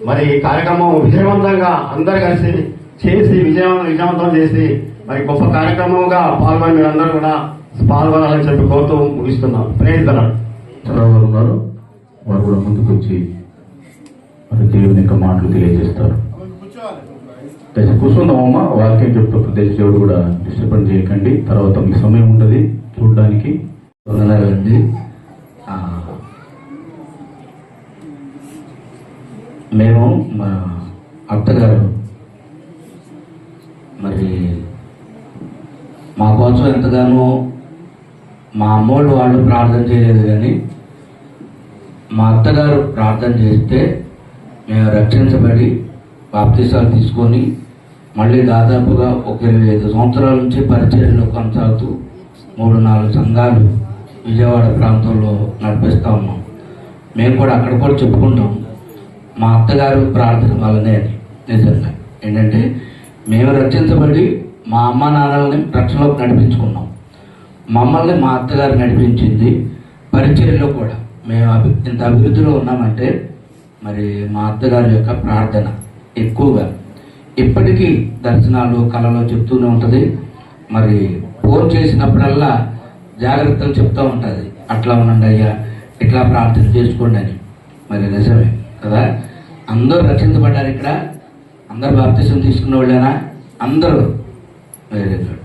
మరి ఈ కార్యక్రమం విజయవంతంగా అందరు కలిసి చేసి విజయవంతం చేసి మరి గొప్ప కార్యక్రమంగా పాల్గొని మీరందరూ కూడా పాల్గొనాలని చెప్పి కోరుతూ ముగిస్తున్నాం. Praise the lord. వారు ఉన్నారు, వారు కూడా ముందుకు వచ్చి మరి దేవుని యొక్క మాటలు తెలియజేస్తారు. కూర్చుందామమ్మా, వాక్యం చెప్తూ ప్రదేశ్ దేవుడు కూడా డిస్టర్బెన్స్ చేయకండి. తర్వాత మీకు సమయం ఉండదు చూడడానికి. వందనాలండి. మేము మా అత్తగారు మరి మా కోసం ఎంతగానో మా అమ్మోళ్ళు వాళ్ళు ప్రార్థన చేయలేదు, కానీ మా అత్తగారు ప్రార్థన చేస్తే మేము రక్షించబడి బాప్తీసాలు తీసుకొని మళ్ళీ దాదాపుగా ఒక 25 సంవత్సరాల నుంచి పరిచర్యలో కొనసాగుతూ 3-4 సంఘాలు విజయవాడ ప్రాంతంలో నడిపిస్తూ ఉన్నాం. మేము కూడా అక్కడ కూడా చెప్పుకుంటాం మా అత్తగారు ప్రార్థన వల్లనే అని. నిజంగా ఏంటంటే మేము రక్షించబడి మా అమ్మ నాన్నల్ని రక్షణలోకి నడిపించుకున్నాం. మమ్మల్ని మా అత్తగారు నడిపించింది. పరిచర్యలో కూడా మేము ఇంత అభివృద్ధిలో ఉన్నామంటే మరి మా అత్తగారి యొక్క ప్రార్థన ఎక్కువగా ఇప్పటికీ దర్శనాలు కళలో చెప్తూనే ఉంటుంది. మరి ఫోన్ చేసినప్పుడల్లా జాగ్రత్తలు చెప్తూ ఉంటుంది, అట్లా ఉండండి అయ్యా, ఇట్లా ప్రార్థన చేసుకోండి అని. మరి నిజమే కదా, అందరూ రక్షించబడ్డారు. ఇక్కడ అందరు బాప్తిసం తీసుకున్న వాళ్ళేనా? అందరూ. Very good.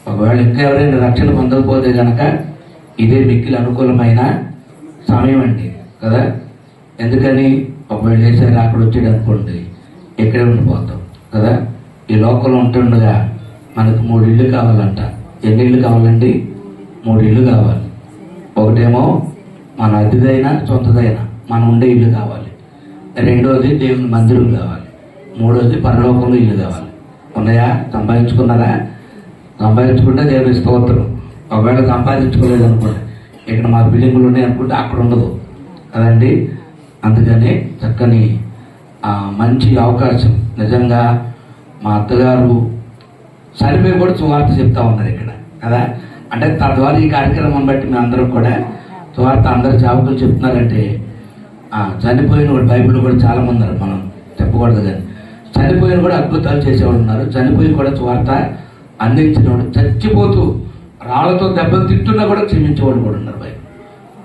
ఒకవేళ ఇంకా ఎవరైనా రక్షణ పొందకపోతే కనుక ఇదే మిక్కిలి అనుకూలమైన సమయం అండి కదా. ఎందుకని ఒకవేళ చేసారు అక్కడ వచ్చాడు అనుకోండి, ఎక్కడే ఉండిపోతాం కదా. ఈ లోకంలో ఉంటుండగా మనకు 3 ఇళ్ళు కావాలంట. ఎన్ని ఇళ్ళు కావాలండి? 3 ఇళ్ళు కావాలి. ఒకటేమో మన అతిదైనా సొంతదైనా మనం ఉండే ఇల్లు కావాలి. రెండోది దేవుని మందిరం కావాలి. మూడోది పరలోకంలో ఇల్లు కావాలి. ఉన్నాయా? సంపాదించుకున్నారా? సంపాదించుకుంటే దేవుని స్తోత్రం. ఒకవేళ సంపాదించుకోలేదు అనుకోండి, ఇక్కడ మా బిల్డింగులు ఉన్నాయి అనుకుంటే అక్కడ ఉండదు కదండి. అందుకని చక్కని మంచి అవకాశం. నిజంగా మా అత్తగారు చనిపోయి కూడా సువార్త చెప్తా ఉన్నారు ఇక్కడ కదా. అంటే తద్వారా ఈ కార్యక్రమం బట్టి మేము అందరం కూడా సువార్త అందరు సేవకులు చెప్తున్నారంటే చనిపోయిన కూడా బైబిల్ కూడా చాలా మంది ఉన్నారు, మనం చెప్పకూడదు కానీ చనిపోయిన కూడా అద్భుతాలు చేసేవాడు ఉన్నారు. చనిపోయి కూడా సువార్త అందించినవాడు, చచ్చిపోతూ రాళ్లతో దెబ్బలు తింటున్నా కూడా క్షమించేవాడు కూడా ఉన్నారు బైబిల్.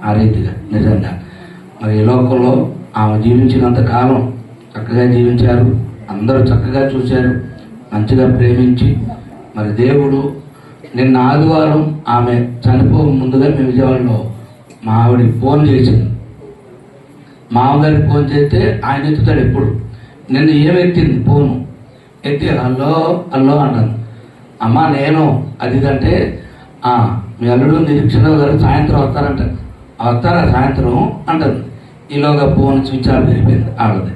ఆ రీతిగా నిజంగా మరి ఈ లోకంలో ఆమె జీవించినంత కాలం చక్కగా జీవించారు. అందరూ చక్కగా చూశారు, మంచిగా ప్రేమించి. మరి దేవుడు నిన్న ఆదివారం ఆమె చనిపో ముందుగా మేము విజయవాడలో మా ఆవిడకి ఫోన్ చేసింది. మామగారికి ఫోన్ చేస్తే ఆయన ఎత్తుతాడు ఎప్పుడు. నిన్న ఏమెత్తింది ఫోను ఎత్తి హలో హలో అన్నాను. అమ్మ నేను అది అంటే మీ అల్లుడు నిరీక్షణ గారు సాయంత్రం వస్తారంట. వస్తారా సాయంత్రం అంటది. ఈలోగా ఫోన్ స్విచ్ ఆఫ్ అయిపోయింది ఆడది.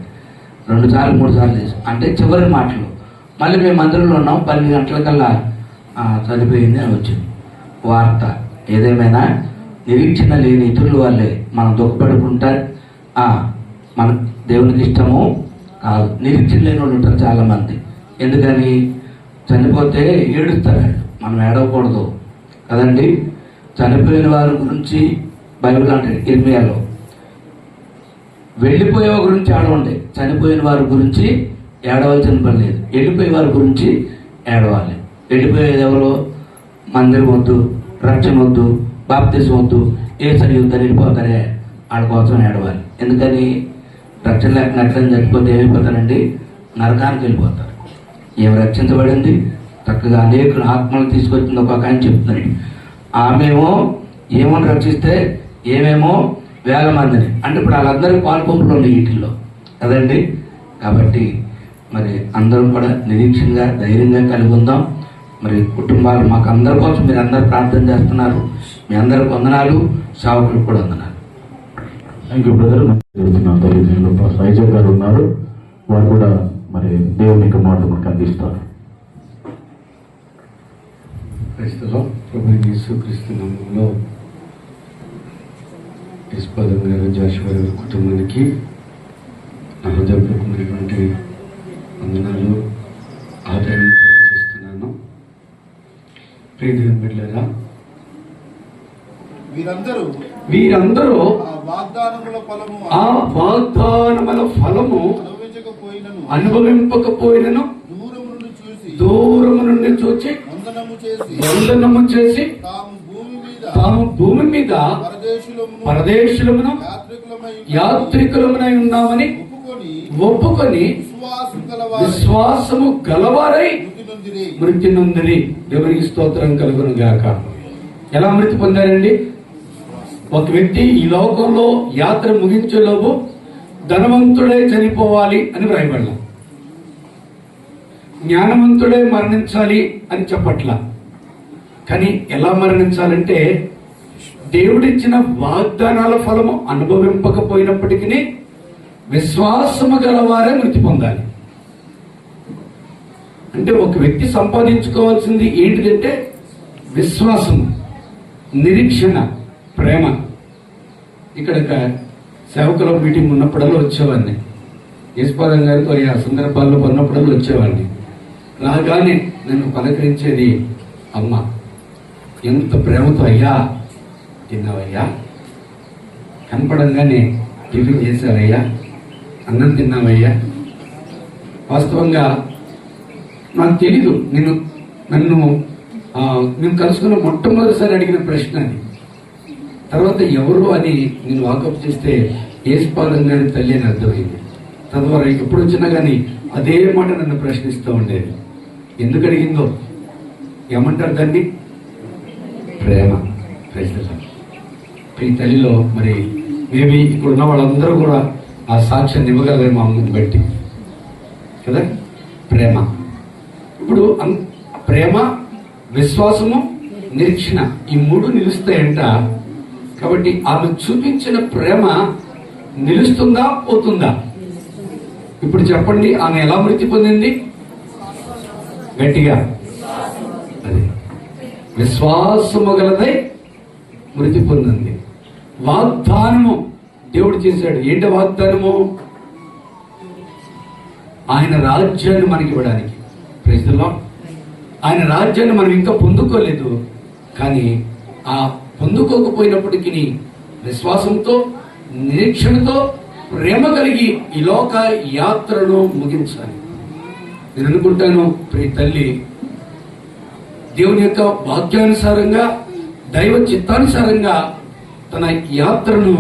2 సార్లు 3 సార్లు చేసి అంటే చివరి మాటలు. మళ్ళీ మేము మందిరంలో ఉన్నాం. 12 గంటలకల్లా చనిపోయింది అని వచ్చింది వార్త. ఏదేమైనా నిరీక్షణ లేని ఇతరుల వాళ్ళే మనం దుఃఖపడుకుంటారు. మన దేవునికి ఇష్టము కాదు. నిరీక్షణ లేని వాళ్ళు ఉంటారు చాలామంది. ఎందుకని చనిపోతే ఏడుస్తారు. మనం ఏడవకూడదు కదండి. చనిపోయిన వారి గురించి బైబిల్ అంటే ఇర్మియాలో వెళ్ళిపోయే వారి గురించి ఏడవండి, చనిపోయిన వారి గురించి ఏడవలసిన పని లేదు. వెళ్ళిపోయే వారి గురించి ఏడవాలి. వెళ్ళిపోయేది ఎవరో? మందిరం వద్దు, రక్షణ వద్దు, బాప్తిసం వద్దు, ఏ సరియుద్దని వెళ్ళిపోతారే వాళ్ళ కోసం ఏడవాలి. ఎందుకని రక్షణ లేకుండా ఎట్లని చచ్చిపోతే ఏమైపోతారండి? నరకానికి వెళ్ళిపోతారు. ఏమి రక్షించబడింది? చక్కగా అనేక ఆత్మలు తీసుకొచ్చింది. ఒక ఆయన చెప్తున్నాడు, ఆమెమో ఏమని రక్షిస్తే ఏమేమో వేల మందిని. అంటే ఇప్పుడు వాళ్ళందరికీ పాల్పంపులు ఉన్నాయి వీటిల్లో కదండి. కాబట్టి మరి అందరం కూడా నిరీక్షణగా ధైర్యంగా కలిగి ఉందాం. మరి కుటుంబాలు మాకు అందరి కోసం మీరు అందరు ప్రార్థన చేస్తున్నారు. మీ అందరికి వందనాలు, సేవకులకు కూడా వందనాలు. Thank you brother. సైజర్ గారు ఉన్నారు, వారు కూడా మరి దేవుని యొక్క మాట మనకు అందిస్తారు. క్రైస్తవం ప్రభు యేసుక్రీస్తు నామములో యశ్పాదం గారు, జాషువా గారి కుటుంబానికి నా హృదయపూర్వకమైనటువంటి వందనాలు, ఆదరణ తెలియజేస్తున్నాను. ప్రియదేవుని బిడ్డలారా, వీరందరూ ఆ వాగ్దానముల ఫలము అనుభవింపకపోయినను దూరము నుండి చూచి వందనము చేసి తాము భూమి మీద పరదేశులమును యాత్రికులమునై ఉన్నామని ఒప్పుకొని విశ్వాసము గలవారై మృతి నొందిరి. దేవునికి స్తోత్రం కలుగును గాక. ఎలా మృతి పొందారండి? ఒక వ్యక్తి ఈ లోకంలో యాత్ర ముగించేలోపు ధనవంతుడే చనిపోవాలి అని వ్రాయబడలా, జ్ఞానవంతుడే మరణించాలి అని చెప్పట్లా. కానీ ఎలా మరణించాలంటే దేవుడిచ్చిన వాగ్దానాల ఫలము అనుభవింపకపోయినప్పటికీ విశ్వాసము గలవారే మృతి పొందాలి. అంటే ఒక వ్యక్తి సంపాదించుకోవాల్సింది ఏంటిదంటే విశ్వాసము, నిరీక్షణ, ప్రేమ. ఇక్కడ సేవకుల మీటింగ్ ఉన్నప్పుడల్లా వచ్చేవాడిని, యశ్పాదం గారితో ఆ సందర్భాల్లో ఉన్నప్పుడల్లా వచ్చేవాడిని. రాగానే నన్ను పలకరించేది అమ్మ. ఎంత ప్రేమతో, అయ్యా తిన్నావయ్యా, కనపడంగానే టిఫిన్ చేశావయ్యా, అన్నం తిన్నావయ్యా. వాస్తవంగా నాకు తెలీదు, నన్ను కలుసుకున్న మొట్టమొదటిసారి అడిగిన ప్రశ్న అది. తర్వాత ఎవరు అని నేను వాకప్ చేస్తే యేసుపాదం గారి తల్లి అని అర్థమైంది. తద్వారా ఎప్పుడు వచ్చినా కానీ అదే మాట నన్ను ప్రశ్నిస్తూ ఉండేది. ఎందుకు అడిగిందో ఏమంటారు దాన్ని? ప్రేమ. ఈ తల్లిలో మరి మేబీ ఇక్కడ ఉన్న వాళ్ళందరూ కూడా ఆ సాక్ష్యాన్ని ఇవ్వగలరు మా అమ్మని బట్టి కదా. ప్రేమ. ఇప్పుడు ప్రేమ, విశ్వాసము, నిరీక్షణ, ఈ మూడు నిలుస్తాయంట. కాబట్టి ఆమె చూపించిన ప్రేమ నిలుస్తుందా, పోతుందా? ఇప్పుడు చెప్పండి, ఆమె ఎలా మృతి పొందింది? గట్టిగా అది విశ్వాసము గలదై మృతి పొందింది. వాగ్దానము దేవుడు చేశాడు. ఏంటి వాగ్దానము? ఆయన రాజ్యాన్ని మనకి ఇవ్వడానికి. Praise the Lord. ఆయన రాజ్యాన్ని మనం ఇంకా పొందుకోలేదు, కానీ ఆ పొందుకోకపోయినప్పటికీ విశ్వాసంతో, నిరీక్షణతో, ప్రేమ కలిగి ఈ లోక యాత్రను ముగించాలి. నేను అనుకుంటాను ప్రియ తల్లి దేవుని యొక్క వాక్యానుసారంగా, దైవ చిత్తానుసారంగా తన యాత్రను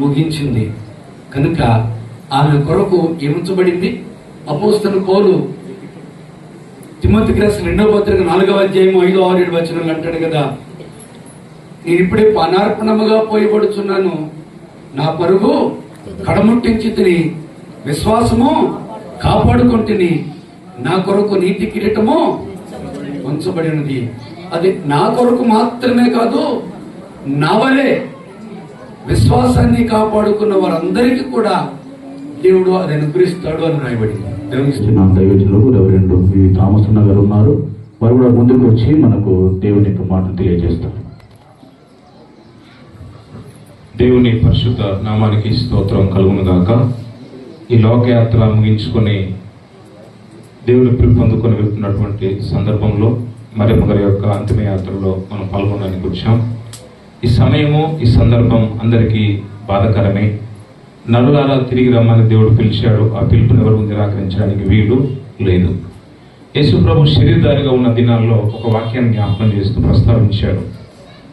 ముగించింది. కనుక ఆమె కొరకు ఏముంచబడింది? అపోస్తలుడైన పౌలు తిమోతికి రాసిన 2వ పత్రిక 4వ అధ్యాయం 5, 6, 7 వచనాలు అంటాడు కదా, నేను ఇప్పుడే పానార్పణముగా పోయబడుచున్నాను, నా పరుగు కడముట్టించి తిని, విశ్వాసము కాపాడుకుంటుని, నా కొరకు నీతి కిరీటము ఉంచబడినది. అది నా కొరకు మాత్రమే కాదు, నా వలే విశ్వాసాన్ని కాపాడుకున్న వారందరికీ కూడా దేవుడు అది అనుగ్రహిస్తాడు అని రాయబడింది. దైవజనులు రెవరెండ్ వి. థామస్ గారు ఉన్నారు. వారు కూడా ముందుకు వచ్చి మనకు దేవుని యొక్క మాటలు తెలియజేస్తారు. దేవుని పరిశుద్ధ నామానికి స్తోత్రం కలుగును గాక. ఈ లోకయాత్ర ముగించుకొని దేవుని పిలుపు పొందుకొని వెళ్తున్నటువంటి సందర్భంలో మరియమ్మ గారి యొక్క అంతిమ యాత్రలో మనం పాల్గొనడానికి వచ్చాం. ఈ సమయము, ఈ సందర్భం అందరికీ బాధకరమే. నరులారా తిరిగి రమ్మని దేవుడు పిలిచాడు. ఆ పిలుపుని ఎవరు నిరాకరించడానికి వీలు లేదు. యేసు ప్రభు శరీరధారిగా ఉన్న దినాల్లో ఒక వాక్యాన్ని జ్ఞాపకం చేస్తూ ప్రస్తావించాడు.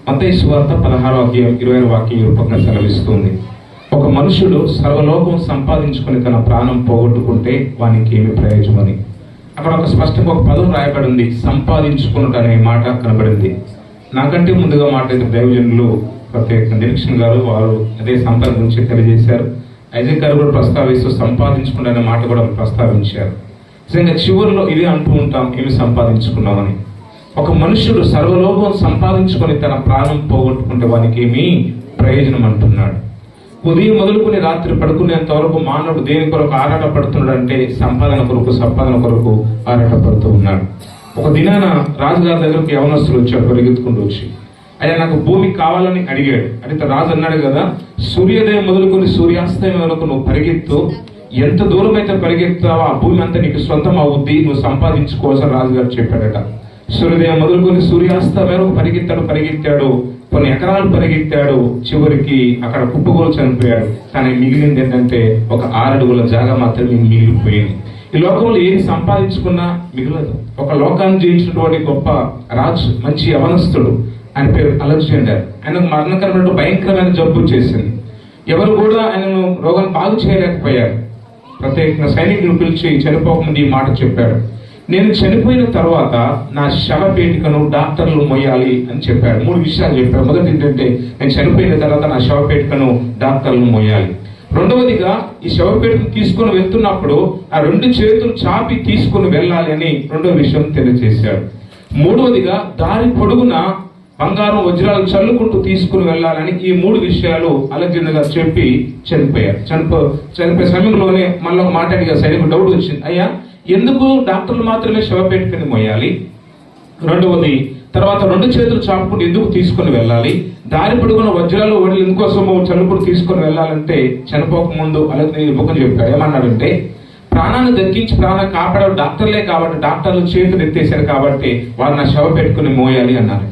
మత్తయి సువార్త 16వ అధ్యాయం 20వ వాక్యం రూపంగా సెలవిస్తుంది. ఒక మనుషుడు సర్వలోకం సంపాదించుకొని తన ప్రాణం పోగొట్టుకుంటే వానికి ఏమి ప్రయోజనమని. అక్కడ ఒక స్పష్టంగా ఒక పదం రాయబడి ఉంది, సంపాదించుకున్నట్టు అనే మాట కనబడింది. నాకంటే ముందుగా మాట్లాడిన దైవజనులు ప్రత్యేక నిరీక్షణ గారు వారు అదే సంపద గురించి తెలియజేశారు. ఐజక్ గారు కూడా ప్రస్తావిస్తూ సంపాదించుకుంటా అనే మాట కూడా ప్రస్తావించారు. నిజంగా చివరిలో ఇదే అంటూ ఉంటాం, ఏమి సంపాదించుకున్నామని. ఒక మనుషుడు సర్వలోకం సంపాదించుకొని తన ప్రాణం పోగొట్టుకుంటే వానికి ఏమీ ప్రయోజనం అంటున్నాడు. ఉదయం మొదలుకుని రాత్రి పడుకునేంత వరకు మానవుడు దేని కొరకు ఆరాటపడుతున్నాడు అంటే సంపాదన కొరకు ఆరాటపడుతూ ఉన్నాడు. ఒక దినాన రాజుగారి దగ్గరకు యవనస్తులు వచ్చాడు పరిగెత్తుకుంటూ వచ్చి, అయ్యా నాకు భూమి కావాలని అడిగాడు. అడిగితే రాజు అన్నాడు కదా, సూర్యోదయం మొదలుకొని సూర్యాస్తమయం వరకు నువ్వు పరిగెత్తు, ఎంత దూరం అయితే పరిగెత్తావో ఆ భూమి అంతా నీకు సొంతం అవుద్ది, నువ్వు సంపాదించుకోవాల్సిన రాజుగారు చెప్పాడట. సూర్యోదయం మొదలుకొని సూర్యాస్తమయం వరకు పరిగెత్తాడు, కొన్ని ఎకరాలు పరిగెత్తాడు, చివరికి అక్కడ కుప్పగోలు చనిపోయాడు. కానీ మిగిలింది ఏంటంటే ఒక 6 అడుగుల జాగా మాత్రమే మిగిలిపోయింది. ఈ లోకంలో ఏది సంపాదించుకున్నా, మిగలదు. ఒక లోకాన్ని జయించినటువంటి గొప్ప రాజు, మంచి యవనస్తుడు, ఆయన పేరు అలెగ్జాండర్. ఆయనకు మరణకరమైన భయంకరమైన జబ్బు చేసింది. ఎవరు కూడా ఆయనను రోగాన్ని బాగు చేయలేకపోయారు. ప్రత్యేకంగా సైనికులను పిలిచి చనిపోకముందు ఈ మాట చెప్పాడు, నేను చనిపోయిన తర్వాత నా శవపేటికను డాక్టర్లు మొయ్యాలి అని చెప్పాడు. 3 విషయాలు చెప్పాడు. మొదటి ఏంటంటే, నేను చనిపోయిన తర్వాత నా శవపేటికను డాక్టర్లు మొయ్యాలి. రెండవదిగా, ఈ శవపేటను తీసుకొని వెళ్తున్నప్పుడు ఆ 2 చేతులు చాపి తీసుకొని వెళ్ళాలి అని రెండవ విషయం తెలియజేశాడు. మూడవదిగా, దారి పొడుగున బంగారం వజ్రాలు చల్లుకుంటూ తీసుకుని వెళ్ళాలని ఈ 3 విషయాలు అలెగ్జాండర్ గారు చెప్పి చనిపోయారు. చనిపోయే సమయంలోనే మళ్ళీ ఒక మాట అడిగా సైనికుడు డౌట్ వచ్చింది, అయ్యా ఎందుకు డాక్టర్లు మాత్రమే శవపేటికని మోయాలి? రెండవది, తర్వాత 2 చేతులు చాపుకుంటూ ఎందుకు తీసుకుని వెళ్ళాలి? దారి పొడుగున వజ్రాలు వడ్లు ఎందుకోసమో చల్లుకుంటూ తీసుకుని వెళ్ళాలంటే చనిపోక ముందు అలెగ్జాండర్ ముఖం చెప్పాడు. ఏమన్నాడంటే, ప్రాణాన్ని దక్కించి ప్రాణం కాపాడే డాక్టర్లే కాబట్టి, డాక్టర్లు చేతులు ఎత్తేశారు కాబట్టి వారు నా శవపేటికని మోయాలి అన్నారట.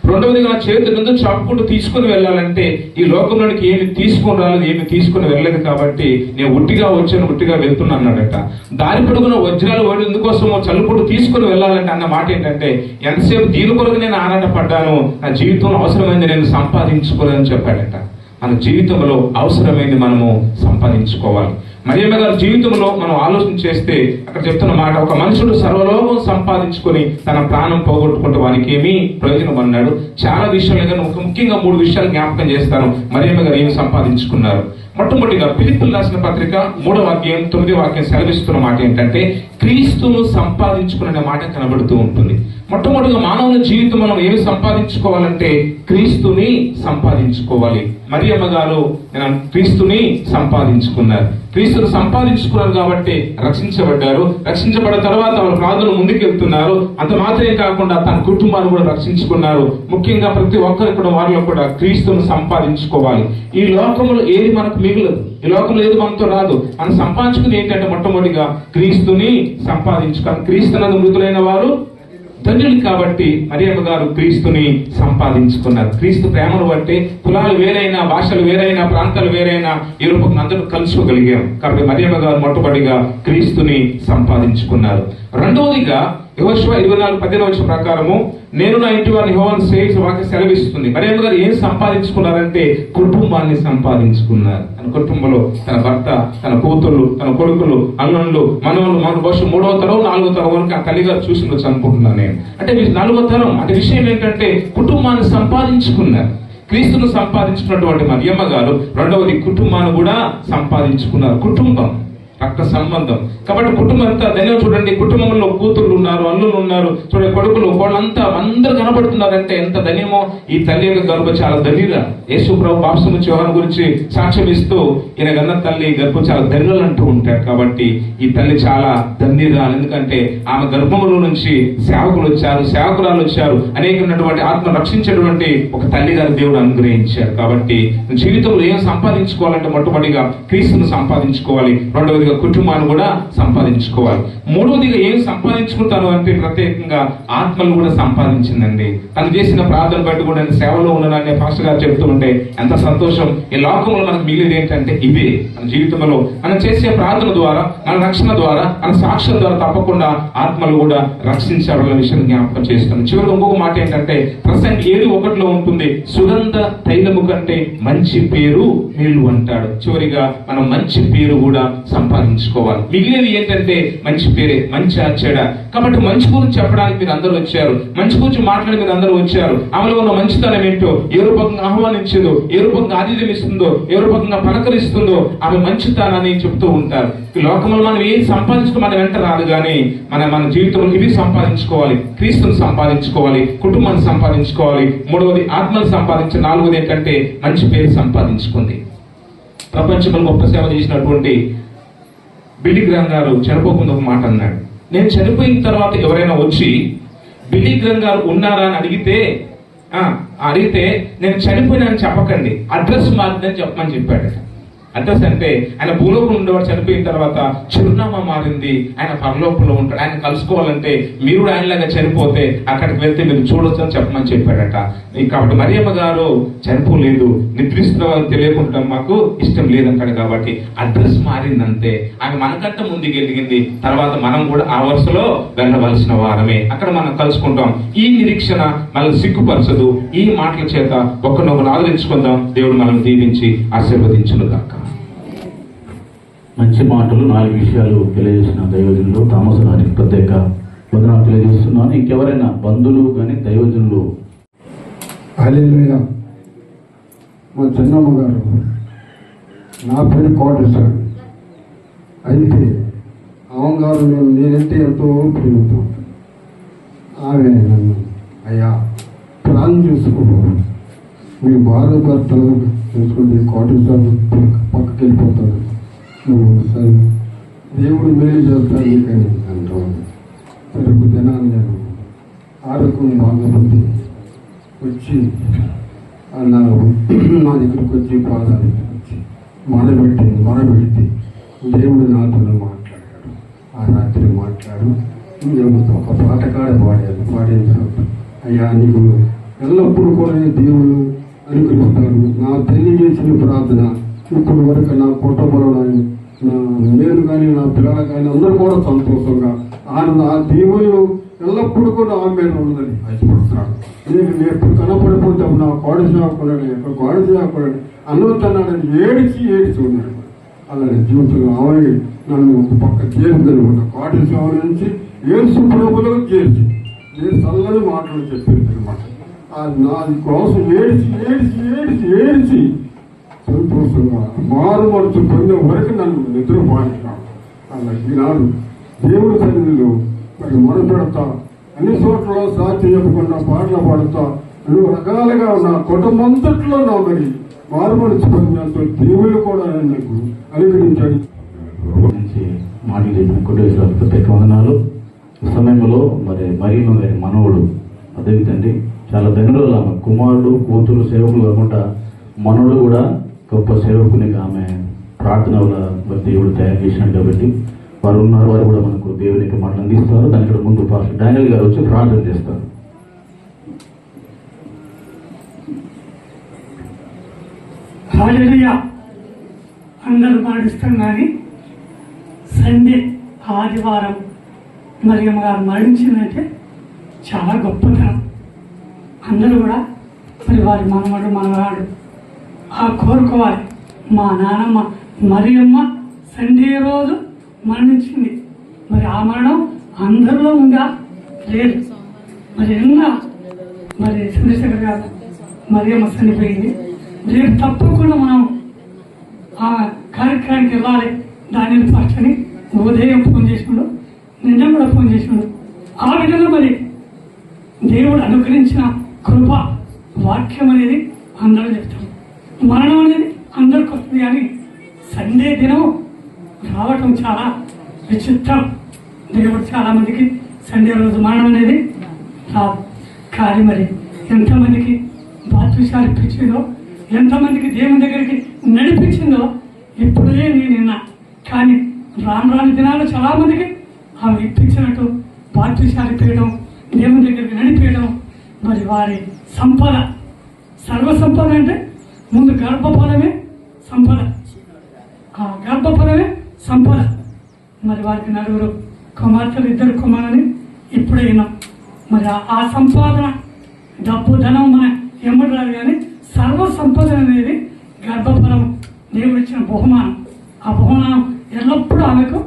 రెండవదిగా, నా చేతులు ఎందుకు చాపుకుంటూ తీసుకుని వెళ్ళాలంటే ఈ లోకంలోనికి ఏమి తీసుకుని రాలేదు, ఏమి తీసుకుని వెళ్ళలేదు కాబట్టి నేను ఉట్టిగా వచ్చాను, ఉట్టిగా వెళ్తున్నా అన్నాడట. దారి పొడుగున వజ్రాలు వాడు ఎందుకోసమో చల్లుకుంటూ తీసుకుని వెళ్ళాలంటే అన్న మాట ఏంటంటే, ఎంతసేపు దీని కొరకు నేను ఆరాటపడ్డాను, నా జీవితంలో అవసరమైంది నేను సంపాదించుకోలేదని చెప్పాడట. మన జీవితంలో అవసరమైంది మనము సంపాదించుకోవాలి. మరియమ్మ గారి జీవితంలో మనం ఆలోచన చేస్తే అక్కడ చెప్తున్న మాట, ఒక మనుషుడు సర్వలోకం సంపాదించుకొని తన ప్రాణం పోగొట్టుకుంటే వానికి ఏమీ ప్రయోజనం అన్నాడు. చాలా విషయాలు ముఖ్యంగా 3 విషయాలు జ్ఞాపకం చేస్తాను. మరియమ్మ గారు ఏమి సంపాదించుకున్నారు? మొట్టమొదటిగా ఫిలిప్పీయులకు రాసిన పత్రిక 3వ అధ్యాయం 9వ వాక్యం సెలవిస్తున్న మాట ఏంటంటే, క్రీస్తును సంపాదించుకునే మాట కనబడుతూ ఉంటుంది. మొట్టమొదటిగా మానవుల జీవితం మనం ఏమి సంపాదించుకోవాలంటే క్రీస్తుని సంపాదించుకోవాలి. మరియమ్మ గారు క్రీస్తుని సంపాదించుకున్నారు. క్రీస్తును సంపాదించుకున్నారు కాబట్టి రక్షించబడ్డారు. రక్షించబడిన తర్వాత వాళ్ళ ప్రార్థన ముందుకెళ్తున్నారు. అంత మాత్రమే కాకుండా తన కుటుంబాన్ని కూడా రక్షించుకున్నారు. ముఖ్యంగా ప్రతి ఒక్కరు కూడా వారిలో కూడా క్రీస్తును సంపాదించుకోవాలి. ఈ లోకంలో ఏది మనకు మిగలదు, ఈ లోకంలో ఏది మనతో రాదు. మనం సంపాదించుకుని ఏంటంటే మొట్టమొదటిగా క్రీస్తుని సంపాదించుకోవాలి. క్రీస్తునందు మృతులైన వారు ధన్యులు కాబట్టి మరియమ్మ గారు క్రీస్తుని సంపాదించుకున్నారు. క్రీస్తు ప్రేమను బట్టి కులాలు వేరైనా, భాషలు వేరైనా, ప్రాంతాలు వేరైనా ఈ రూపంగా అందరూ కలుసుకోగలిగాం. కాబట్టి మరియమ్మ గారు మొట్టమొదటిగా క్రీస్తుని సంపాదించుకున్నారు. రెండవదిగా యెహోషువ 24:10 ప్రకారము, నేను నా ఇంటి వారిని యెహోవాను సేవించే వాక్యం సెలవిస్తుంది. మరియమ్మ గారు ఏం సంపాదించుకున్నారంటే కుటుంబాన్ని సంపాదించుకున్నారు. తన కుటుంబంలో తన భర్త, తన కూతుళ్ళు, తన కొడుకులు, అల్లుళ్ళు, మనవలు, మన బహుశా 3వ తరం 4వ తరం వరకు ఆ తల్లిగారు చూసిండొచ్చు అనుకుంటున్నాను నేను. అంటే 4వ తరం అంటే విషయం ఏంటంటే కుటుంబాన్ని సంపాదించుకున్నారు. క్రీస్తును సంపాదించుకున్నటువంటి మరియమ్మ గారు రెండవది కుటుంబాన్ని కూడా సంపాదించుకున్నారు. కుటుంబం రక్త సంబంధం కాబట్టి కుటుంబం అంతా ధన్యం. చూడండి, కుటుంబంలో కూతుళ్ళు ఉన్నారు, అల్లులు ఉన్నారు, చూడండి కొడుకులు, వాళ్ళంతా అందరూ కనబడుతున్నారంటే ఎంత ధన్యమో. ఈ తల్లి యొక్క గర్భం చాలా ధన్యురా. యేసు ప్రభు బాప్తిస్మం యోహాను గురించి సాక్ష్యం ఇస్తూ ఈయన గన్న తల్లి గర్భం చాలా ధన్యులు అంటూ ఉంటారు. కాబట్టి ఈ తల్లి చాలా ధన్యురా. ఎందుకంటే ఆమె గర్భములో నుంచి సేవకులు వచ్చారు, సేవకురాలు వచ్చారు, అనేకమైనటువంటి ఆత్మ రక్షించేటువంటి ఒక తల్లి గారి దేవుడు అనుగ్రహించారు. కాబట్టి జీవితంలో ఏం సంపాదించుకోవాలంటే మొట్టమొదటిగా క్రీస్తును సంపాదించుకోవాలి. రెండవదిగా కుటుంబాన్ని కూడా సంపాదించుకోవాలి. మూడవదిగా ఏం సంపాదించుకుంటాను అంటే ప్రత్యేకంగా ఆత్మలు కూడా సంపాదించిందండి. తను చేసిన ప్రార్థన బట్టి కూడా నేను సేవలో ఉన్నానని పాస్టర్ గారు చెప్తూ ఉంటే ఎంత సంతోషం. ఈ లోకంలో మనకు మిగిలిది ఏంటంటే ఇవే. మన జీవితంలో మనం చేసే ప్రార్థన ద్వారా, మన రక్షణ ద్వారా, మన సాక్ష్యం ద్వారా తప్పకుండా ఆత్మలు కూడా రక్షించాలన్న విషయం జ్ఞాపకం చేస్తాను. చివరికి ఇంకొక మాట ఏంటంటే ప్రసంగి 7:1 ఉంటుంది, సుగంధ తైలము కంటే మంచి పేరు మేలు అంటాడు. చివరిగా మనం మంచి పేరు కూడా సంపాదించుకోవాలి. మిగిలినది ఏంటంటే మంచి పేరే, మంచి చెడ. కాబట్టి మంచి గురించి చెప్పడానికి మీరు అందరూ వచ్చారు, మంచి గురించి మాట్లాడి మీరు అందరూ వచ్చారు. ఆమెలో ఉన్న మంచితనం ఏంటో, ఏ రూపంగా ఆహ్వానించిందో, ఏ రూపంగా ఆతిథ్యం ఇస్తుందో, ఏ రూపంగా పలకరిస్తుందో ఆమె మంచితనాన్ని చెప్తూ ఉంటారు. ఈ లోకంలో మనం ఏం సంపాదించుకో మన వెంట రాదు, కానీ మన జీవితంలో ఇవి సంపాదించుకోవాలి. క్రీస్తుని సంపాదించుకోవాలి, కుటుంబాన్ని సంపాదించుకోవాలి. మూడవది ఆత్మను సంపాదించి, నాలుగవది ఏంటంటే మంచి పేరు సంపాదించుకుంది. ప్రపంచంలో గొప్ప సేవ చేసినటువంటి బిల్లీ గ్రాహం గారు చనిపోకుండా ఒక మాట అన్నాడు, నేను చనిపోయిన తర్వాత ఎవరైనా వచ్చి బిల్లీ గ్రాహం గారు ఉన్నారా అని అడిగితే నేను చనిపోయినానని చెప్పకండి, అడ్రస్ మారిందని చెప్పమని చెప్పాడట. అడ్రస్ అంటే ఆయన భూలోకంలో ఉండేవాడు చనిపోయిన తర్వాత చిరునామా మారింది, ఆయన పరలోకంలో ఉంటాడు. ఆయన కలుసుకోవాలంటే మీరు కూడా ఆయనలాగా చనిపోతే అక్కడికి వెళ్తే మీరు చూడొచ్చు అని చెప్పమని చెప్పాడట. కాబట్టి మరియమ్మ గారు చనిపోలేదు, నిద్రిస్తున్న వాళ్ళని తెలియకుండా మాకు ఇష్టం లేదంటాడు. కాబట్టి అడ్రస్ మారిందంతే. ఆమె మనకంటే ముందుకు ఎదిగింది, తర్వాత మనం కూడా ఆ వరుసలో వెళ్ళవలసిన వారమే. అక్కడ మనం కలుసుకుంటాం. ఈ నిరీక్షణ మనల్ని సిగ్గుపరచదు. ఈ మాటల చేత ఒకరినొకరు ఆదరించుకుందాం. దేవుడు మనం దీవించి ఆశీర్వదించును గాక. మంచి మాటలు 4 విషయాలు తెలియజేసిన దైవజనులు థామస్ గారికి ప్రత్యేక వందనాలు తెలియజేస్తున్నాను. ఇంకెవరైనా బంధువులు కానీ దైవజనులు? హల్లెలూయా. మా చిన్నమ్మ గారు, నా పేరు కోటేశ్వర. అయితే అమ్మగారు నేనంటే ఎంతో ప్రేమతో ఆమె నన్ను, అయ్యా ప్రాణం చూసుకో, మీ భార్య భర్తలు చూసుకుంటే కోటేశ్వర పక్కకి వెళ్ళిపోతాడు, నువ్వు సరే దేవుడు మేలు చేస్తాడు కానీ అంటాను. సరుకు దినాన్ని నేను ఆరోగ్యం బాగుంది వచ్చి నా దగ్గరకు వచ్చి పాదాలు వచ్చి మొరబెడితే దేవుడు నాతో మాట్లాడాడు. ఆ రాత్రి మాట్లాడు ఒక పాట కాడ పాడిన తర్వాత, అయ్యా నీకు ఎల్లప్పుడూ కూడా దేవుడు అనుగ్రహిస్తాడు. నా తెలియజేసిన ప్రార్థన ఇప్పుడు వరకు నా కుటుంబంలో నా నేను కానీ నా పిల్లలు కానీ అందరూ కూడా సంతోషంగా ఆ దేవుళ్ళు ఎల్లప్పుడూ కూడా ఆమె మీద ఉన్నదని ఆశపడుతున్నాడు. నేను ఎప్పుడు కనపడిపోతే నా కోడి సేవకుడని ఎక్కడ కోడి సేవకుడని అన్నుతున్నాడని ఏడిచి ఉన్నాడు. అలాగే జీవితంలో ఆమె నన్ను ఒక పక్క చేరుదనమాట. కోడి సేవ నుంచి ఏసు ప్రభులకు చేర్చి నేను చల్లని మాటలు చెప్పేది అనమాట. నాది కోసం ఏడిచి సంతోషంగా మారు మనసు పొందే వరకు నన్ను నిద్రపోయినాడు. అలా ఈనాడు దేవుడి సన్నిధిలో మరి మొరపెడతా, అన్ని చోట్ల సాక్షి చెప్పకుండా పాటలు పాడుతా, అన్ని రకాలుగా నా కుటుంబం అంతట్లో నా మరి మారు మనసు పొందినంత దేవుళ్ళు కూడా నాకు అనుగ్రహించాడు. మాటలు చెప్పిన కుటుంబ ప్రత్యేక వందనాలు. ఈ సమయంలో మరి మరియమ్మ గారి మనవుడు అదేవిధండి చాలా బెంగళూరులో ఆమె కుమారుడు కూతురు సేవకులు కాకుండా మనవుడు కూడా గొప్ప సేవకునిగా ఆమె ప్రార్థన వల్ల దేవుడు తయారు చేసినాడు. కాబట్టి వారు ఉన్నారు, వారు కూడా మనకు దేవునికి మాటలు అందిస్తారు. దానికి ముందు పాస్టర్ డానియల్ గారు వచ్చి ప్రార్థన చేస్తారు. హల్లెలూయా. అందరూ పాటిస్తాం కానీ సండే ఆదివారం మరియమ్మ గారు మరణించిందంటే చాలా గొప్పతనం. అందరూ కూడా మరి వారి మనవడు మనవాడు ఆ కోరుకోవాలి. మా నాన్నమ్మ మరియమ్మ సండే రోజు మరణించింది. మరి ఆ మరణం అందరిలో ఉందా? లేదు. మరి ఎన్నో మరి చంద్రశేఖర్ గారు మరియమ్మ చనిపోయింది. రేపు తప్పకుండా మనం ఆ కార్యక్రమానికి వెళ్ళాలి. దాని ఫస్ట్ అని ఉదయం ఫోన్ చేసినాడు, నిన్న కూడా ఫోన్ చేసినాడు. ఆ విధంగా మరి దేవుడు అనుగ్రహించిన కృప వాక్యం అనేది అందరూ చెప్తాం. మరణం అనేది అందరికి వస్తుంది కానీ సండే దినం రావటం చాలా విచిత్రం. దేవుడు చాలా మందికి సండే రోజు మరణం అనేది రాదు. కానీ మరి ఎంతమందికి బాధ్యత ఇప్పించిందో, ఎంతమందికి దేవుని దగ్గరికి నడిపించిందో ఇప్పుడే నేను విన్నా. కానీ రాని దినాలు చాలా మందికి అవి ఇప్పించినట్టు బాధ్యత ఇప్పించడం, దేవుని దగ్గరికి నడిపేయడం, మరి వారి సంపద సర్వ సంపద అంటే ముందు గర్భఫలమే సంపద. ఆ గర్భఫలమే సంపద. మరి వారికి 4 కుమార్తెలు 2 కుమారులని ఇప్పుడే విన్నాం. మరి ఆ సంపాదన డబ్బు ధనం మన ఎమ్మడి రాదు కానీ సర్వ సంపద అనేది గర్భఫలం, దేవుడు ఇచ్చిన బహుమానం. ఆ బహుమానం ఎల్లప్పుడూ ఆమెకు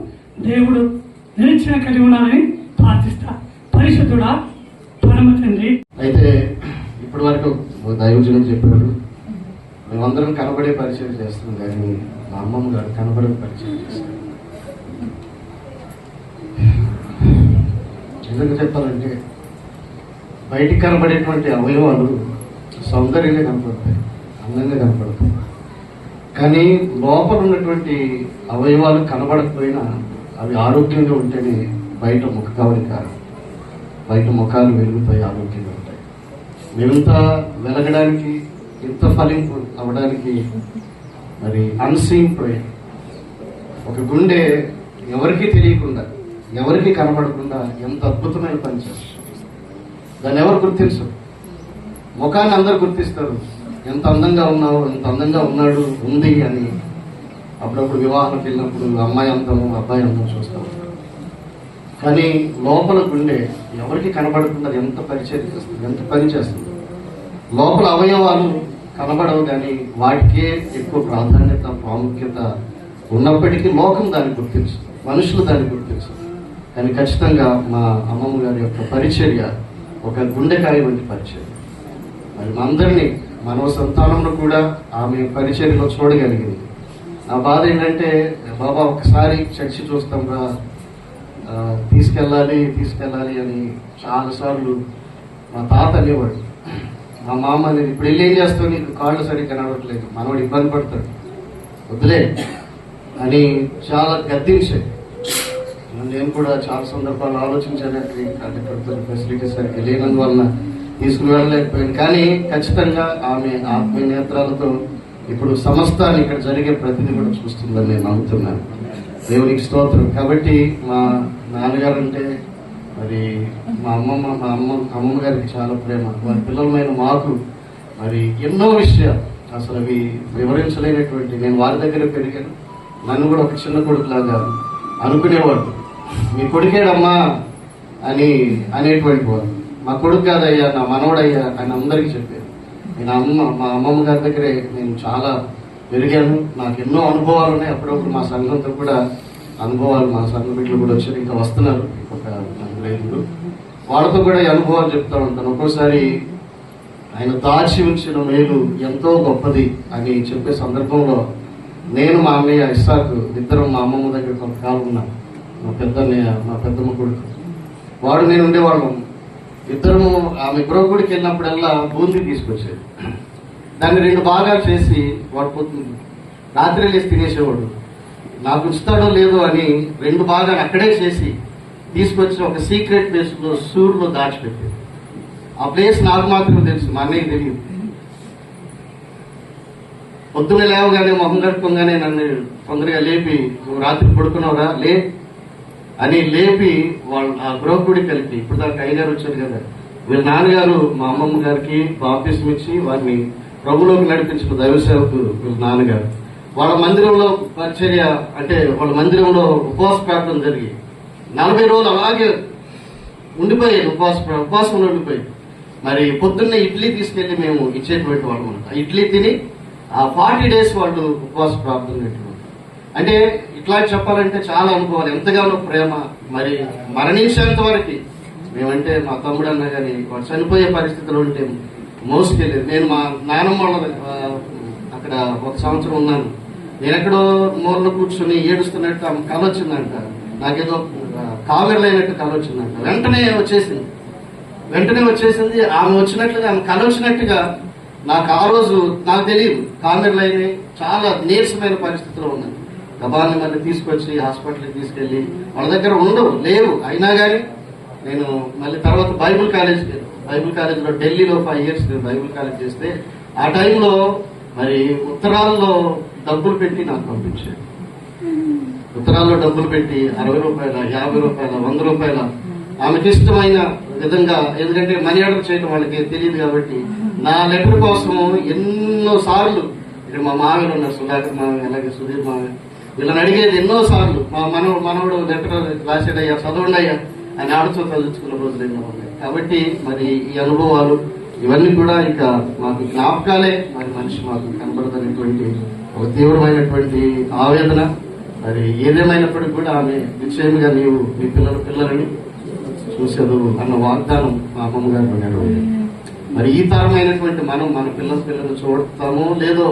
దేవుడు నిరీక్షణ కలిగి ఉండాలని ప్రార్థిస్తా. పరిశుద్ధుడా పరమ తండ్రి. అయితే ఇప్పటి వరకు దైవజనుడు చెప్పాడు, మేమందరం కనబడే పరిచయం చేస్తున్నాం కానీ మా అమ్మమ్మ గారు కనబడే పరిచయం చేస్తారు. నిజంగా చెప్పాలంటే బయటికి కనబడేటువంటి అవయవాలు సౌందర్యంగా కనపడతాయి, అందంగా కనపడతాయి. కానీ లోపల ఉన్నటువంటి అవయవాలు కనబడకపోయినా అవి ఆరోగ్యంగా ఉంటేనే బయట ముఖ కవలి కారణం, బయట ముఖాలు వెలుగుతాయి, ఆరోగ్యంగా ఉంటాయి. మేమింత వెలగడానికి, ఇంత ఫలింపు అవ్వడానికి మరి అన్సీన్ ప్రేయర్. ఒక గుండె ఎవరికీ తెలియకుండా, ఎవరికీ కనబడకుండా ఎంత అద్భుతమైన పని చేస్తారు. దాన్ని ఎవరు గుర్తించరు. ముఖాన్ని అందరు గుర్తిస్తారు, ఎంత అందంగా ఉన్నావు, ఎంత అందంగా ఉన్నాడు, ఉంది అని. అప్పుడప్పుడు వివాహానికి వెళ్ళినప్పుడు అమ్మాయి అందము, అబ్బాయి అందం చూస్తాం. కానీ లోపల గుండె ఎవరికి కనబడకుండా ఎంత పరిచయం చేస్తుంది, ఎంత పని చేస్తుంది. లోపల అవయవాలు కనబడవు, కానీ వాటికే ఎక్కువ ప్రాధాన్యత, ప్రాముఖ్యత ఉన్నప్పటికీ లోకం దాన్ని గుర్తించదు, మనుషులు దాన్ని గుర్తించరు. కానీ ఖచ్చితంగా మా అమ్మమ్మ గారి యొక్క పరిచర్య ఒక గుండెకాయ వంటి పరిచర్య. మరి అందరినీ, మనవ సంతానంలో కూడా ఆమె పరిచర్యలో చూడగలిగింది. నా బాధ ఏంటంటే, బాబా ఒకసారి చర్చి చూస్తాం రా, తీసుకెళ్ళాలి అని చాలాసార్లు మా తాత అనేవాడు. మా మామ అనేది, ఇప్పుడు వెళ్ళి ఏం చేస్తావు, నీకు కాళ్ళు సరిగ్గా నడవట్లేదు, మనవాడు ఇబ్బంది పడతాడు, వద్దులే అని చాలా గద్దించాడు. నేను కూడా చాలా సందర్భాలు ఆలోచించానంటే, కార్యకర్తలు ఫెసిలిటీస్ సరిగ్గా లేనందువలన తీసుకుని వెళ్ళలేకపోయింది. కానీ ఖచ్చితంగా ఆమె ఆత్మీయ నేత్రాలతో ఇప్పుడు సమస్తాన్ని ఇక్కడ జరిగే ప్రతిదీ కూడా చూస్తుందని నేను నమ్ముతున్నాను. దేవునికి స్తోత్రం. కాబట్టి మా నాన్నగారు అంటే మరి మా అమ్మమ్మ గారికి చాలా ప్రేమ. వారి పిల్లలమైన మాకు మరి ఎన్నో విషయాలు అసలు అవి వివరించలేనటువంటి, నేను వారి దగ్గర పెరిగాను. నన్ను కూడా ఒక చిన్న కొడుకులాగా అనుకునేవాడు. మీ కొడుకేడమ్మా అని అనేటువంటి వాడు. మా కొడుకు కాదయ్యా, నా మనవడయ్యా అని అందరికీ చెప్పాను. మా అమ్మమ్మ గారి దగ్గరే నేను చాలా పెరిగాను. నాకు ఎన్నో అనుభవాలు ఉన్నాయి. అప్పుడప్పుడు మా సంఘంతో కూడా అనుభవాలు, మా సంఘ బిడ్డలు కూడా వచ్చారు, ఇంకా వస్తున్నారు ఒక 4-5. వాళ్ళతో కూడా ఈ అనుభవాలు చెప్తా ఉంటాను. ఒక్కోసారి ఆయన దాచి ఉంచిన మేలు ఎంతో గొప్పది అని చెప్పే సందర్భంలో నేను, మా అన్నయ్య ఇస్సాకు ఇద్దరం మా అమ్మమ్మ దగ్గర కొంతకాలం ఉన్నాం. మా పెద్దమ్మ కొడుకు వాడు, నేను ఉండేవాళ్ళం. ఇద్దరము ఆమె బ్రోగుడికి వెళ్ళినప్పుడల్లా బూందీ తీసుకొచ్చేది. దాన్ని 2 భాగాలు చేసి వాడు పోతుంది, రాత్రి లేసి తినేసేవాడు. నాకు ఉంచుతాడో లేదో అని 2 భాగాలు అక్కడే చేసి తీసుకొచ్చి ఒక సీక్రెట్ ప్లేస్లో సూర్లో దాచిపెట్టేది. ఆ ప్లేస్ నాకు మాత్రమే తెలుసు, మా అన్నయ్యకి తెలియదు. పొద్దున లేవగానే మొహం కట్టుకోగానే నన్ను తొందరగా లేపి, నువ్వు రాత్రి పడుకున్నావురా లే అని లేపి వాళ్ళు ఆ బ్రోగుడికి కలిపి, ఇప్పుడు దాకా అయ్యగారు వచ్చారు కదా, వీళ్ళ నాన్నగారు మా అమ్మమ్మ గారికి బాప్తిస్మం ఇచ్చి వారిని ప్రభులోకి నడిపించిన దైవ సేవకు వీళ్ళ నాన్నగారు. వాళ్ళ మందిరంలో పరిచర్య అంటే వాళ్ళ మందిరంలో ఉపవాస ప్రార్థన జరిగి 40 రోజులు అలాగే ఉండిపోయాయి. ఉపవాసంలో ఉండిపోయి మరి పొద్దున్నే ఇడ్లీ తీసుకెళ్లి మేము ఇచ్చేటువంటి వాళ్ళం అనమాట. ఇడ్లీ తిని ఆ 40 days వాళ్ళు ఉపవాస ప్రార్థన పెట్టుకుంటారు. అంటే ఇట్లా చెప్పాలంటే చాలా అనుభవాలు, ఎంతగానో ప్రేమ. మరి మరణించేంత వరకు మేమంటే మా తమ్ముడు అన్న కానీ వాడు చనిపోయే పరిస్థితిలో ఉంటే మోసుకెళ్ళేది. నేను మా నాన్నమ్మ వాళ్ళ అక్కడ 1 సంవత్సరం ఉన్నాను. నేను ఎక్కడో మూలలో కూర్చొని ఏడుస్తున్నట్టు ఆమె కళ వచ్చిందంట, నాకేదో కామెర్లైనట్టు కళ వచ్చిందంట. వెంటనే వచ్చేసింది. ఆమె వచ్చినట్లుగా, ఆమె కళ వచ్చినట్టుగా నాకు ఆ రోజు నాకు తెలియదు. కామెర్లైన చాలా నీరసమైన పరిస్థితిలో ఉన్నాను. గబాన్ని మళ్ళీ తీసుకొచ్చి హాస్పిటల్కి తీసుకెళ్లి వాళ్ళ దగ్గర లేవు. అయినా కానీ నేను మళ్ళీ తర్వాత బైబుల్ కాలేజ్లో ఢిల్లీలో 5 years నేను బైబుల్ కాలేజ్ చేస్తే ఆ టైంలో మరి ఉత్తరాల్లో డబ్బులు పెట్టి నాకు పంపించాడు. ఉత్తరాల్లో డబ్బులు పెట్టి 60 రూపాయల, 50 రూపాయల, 100 రూపాయల ఆమెకి ఇష్టమైన విధంగా, ఎందుకంటే మనీ ఆర్డర్ చేయడం వాళ్ళకి తెలియదు కాబట్టి నా లెటర్ కోసం ఎన్నో సార్లు, ఇక్కడ మా మామయ్యలు ఉన్నారు, సుధాకర్ మామయ్య, అలాగే సుధీర్ మామయ్య, వీళ్ళని అడిగేది ఎన్నో సార్లు. మా మనవడు లెటర్ రాసాడయ్యా, చదవండి అయ్యా అని ఆడుతూ చదువుకున్న రోజులు ఎన్నో ఉన్నాయి. కాబట్టి మరి ఈ అనుభవాలు ఇవన్నీ కూడా ఇక మాకు జ్ఞాపకాలే. మరి మనిషి మాకు కనబడదనేటువంటి ఒక తీవ్రమైనటువంటి ఆవేదన. మరి ఏదేమైనప్పటికీ కూడా ఆమె నిశ్చయంగా నీవు మీ పిల్లలని చూసేదు అన్న వాగ్దానం మా అమ్మమ్మ గారు నెరవేరు. మరి ఈ తరమైనటువంటి మనం మన పిల్లలు చూడతామో లేదో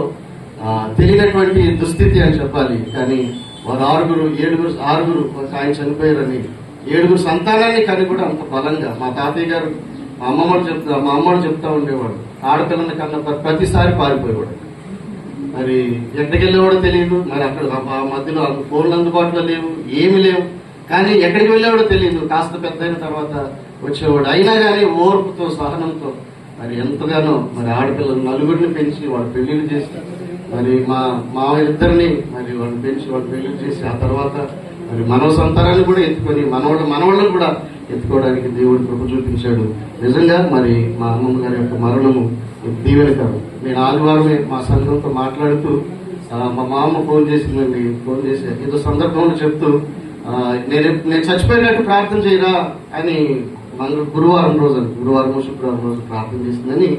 తెలియనటువంటి దుస్థితి అని చెప్పాలి. కానీ వారు 6 ఆయన చనిపోయారని 7 సంతానాన్ని కానీ కూడా అంత బలంగా మా తాతయ్య గారు మా అమ్మమ్మడు చెప్తా ఉండేవాడు. ఆడపిల్లని కన్నా ప్రతిసారి పారిపోయేవాడు. మరి ఎక్కడికి వెళ్ళేవాడో తెలియదు. మరి అక్కడ మధ్యలో ఫోన్లు అందుబాటులో లేవు, ఏమి లేవు. కానీ ఎక్కడికి వెళ్ళేవాడో తెలియదు. కాస్త పెద్ద అయిన తర్వాత వచ్చేవాడు. అయినా కానీ ఓర్పుతో, సహనంతో మరి ఎంతగానో మరి ఆడపిల్లలు 4 పెంచి వాడు పెళ్లిళ్ళు చేసి మరి మా ఇద్దరిని మరి వాళ్ళు పెంచి వాళ్ళు పెళ్లి చేసి ఆ తర్వాత మరి మనవ సంతానాన్ని కూడా ఎత్తుకొని మనవాళ్ళను కూడా ఎత్తుకోవడానికి దేవుడు కృప చూపించాడు. నిజంగా మరి మా అమ్మమ్మ గారి యొక్క మరణము దీవెనకరం. నేను ఆదివారమే మా సంఘంతో మాట్లాడుతూ మా అమ్మ ఫోన్ చేసిందండి. ఫోన్ చేసి ఏదో సందర్భంలో చెప్తూ నేను చచ్చిపోయినట్టు ప్రార్థన చేయరా అని గురువారం శుక్రవారం రోజు ప్రార్థన చేసిందని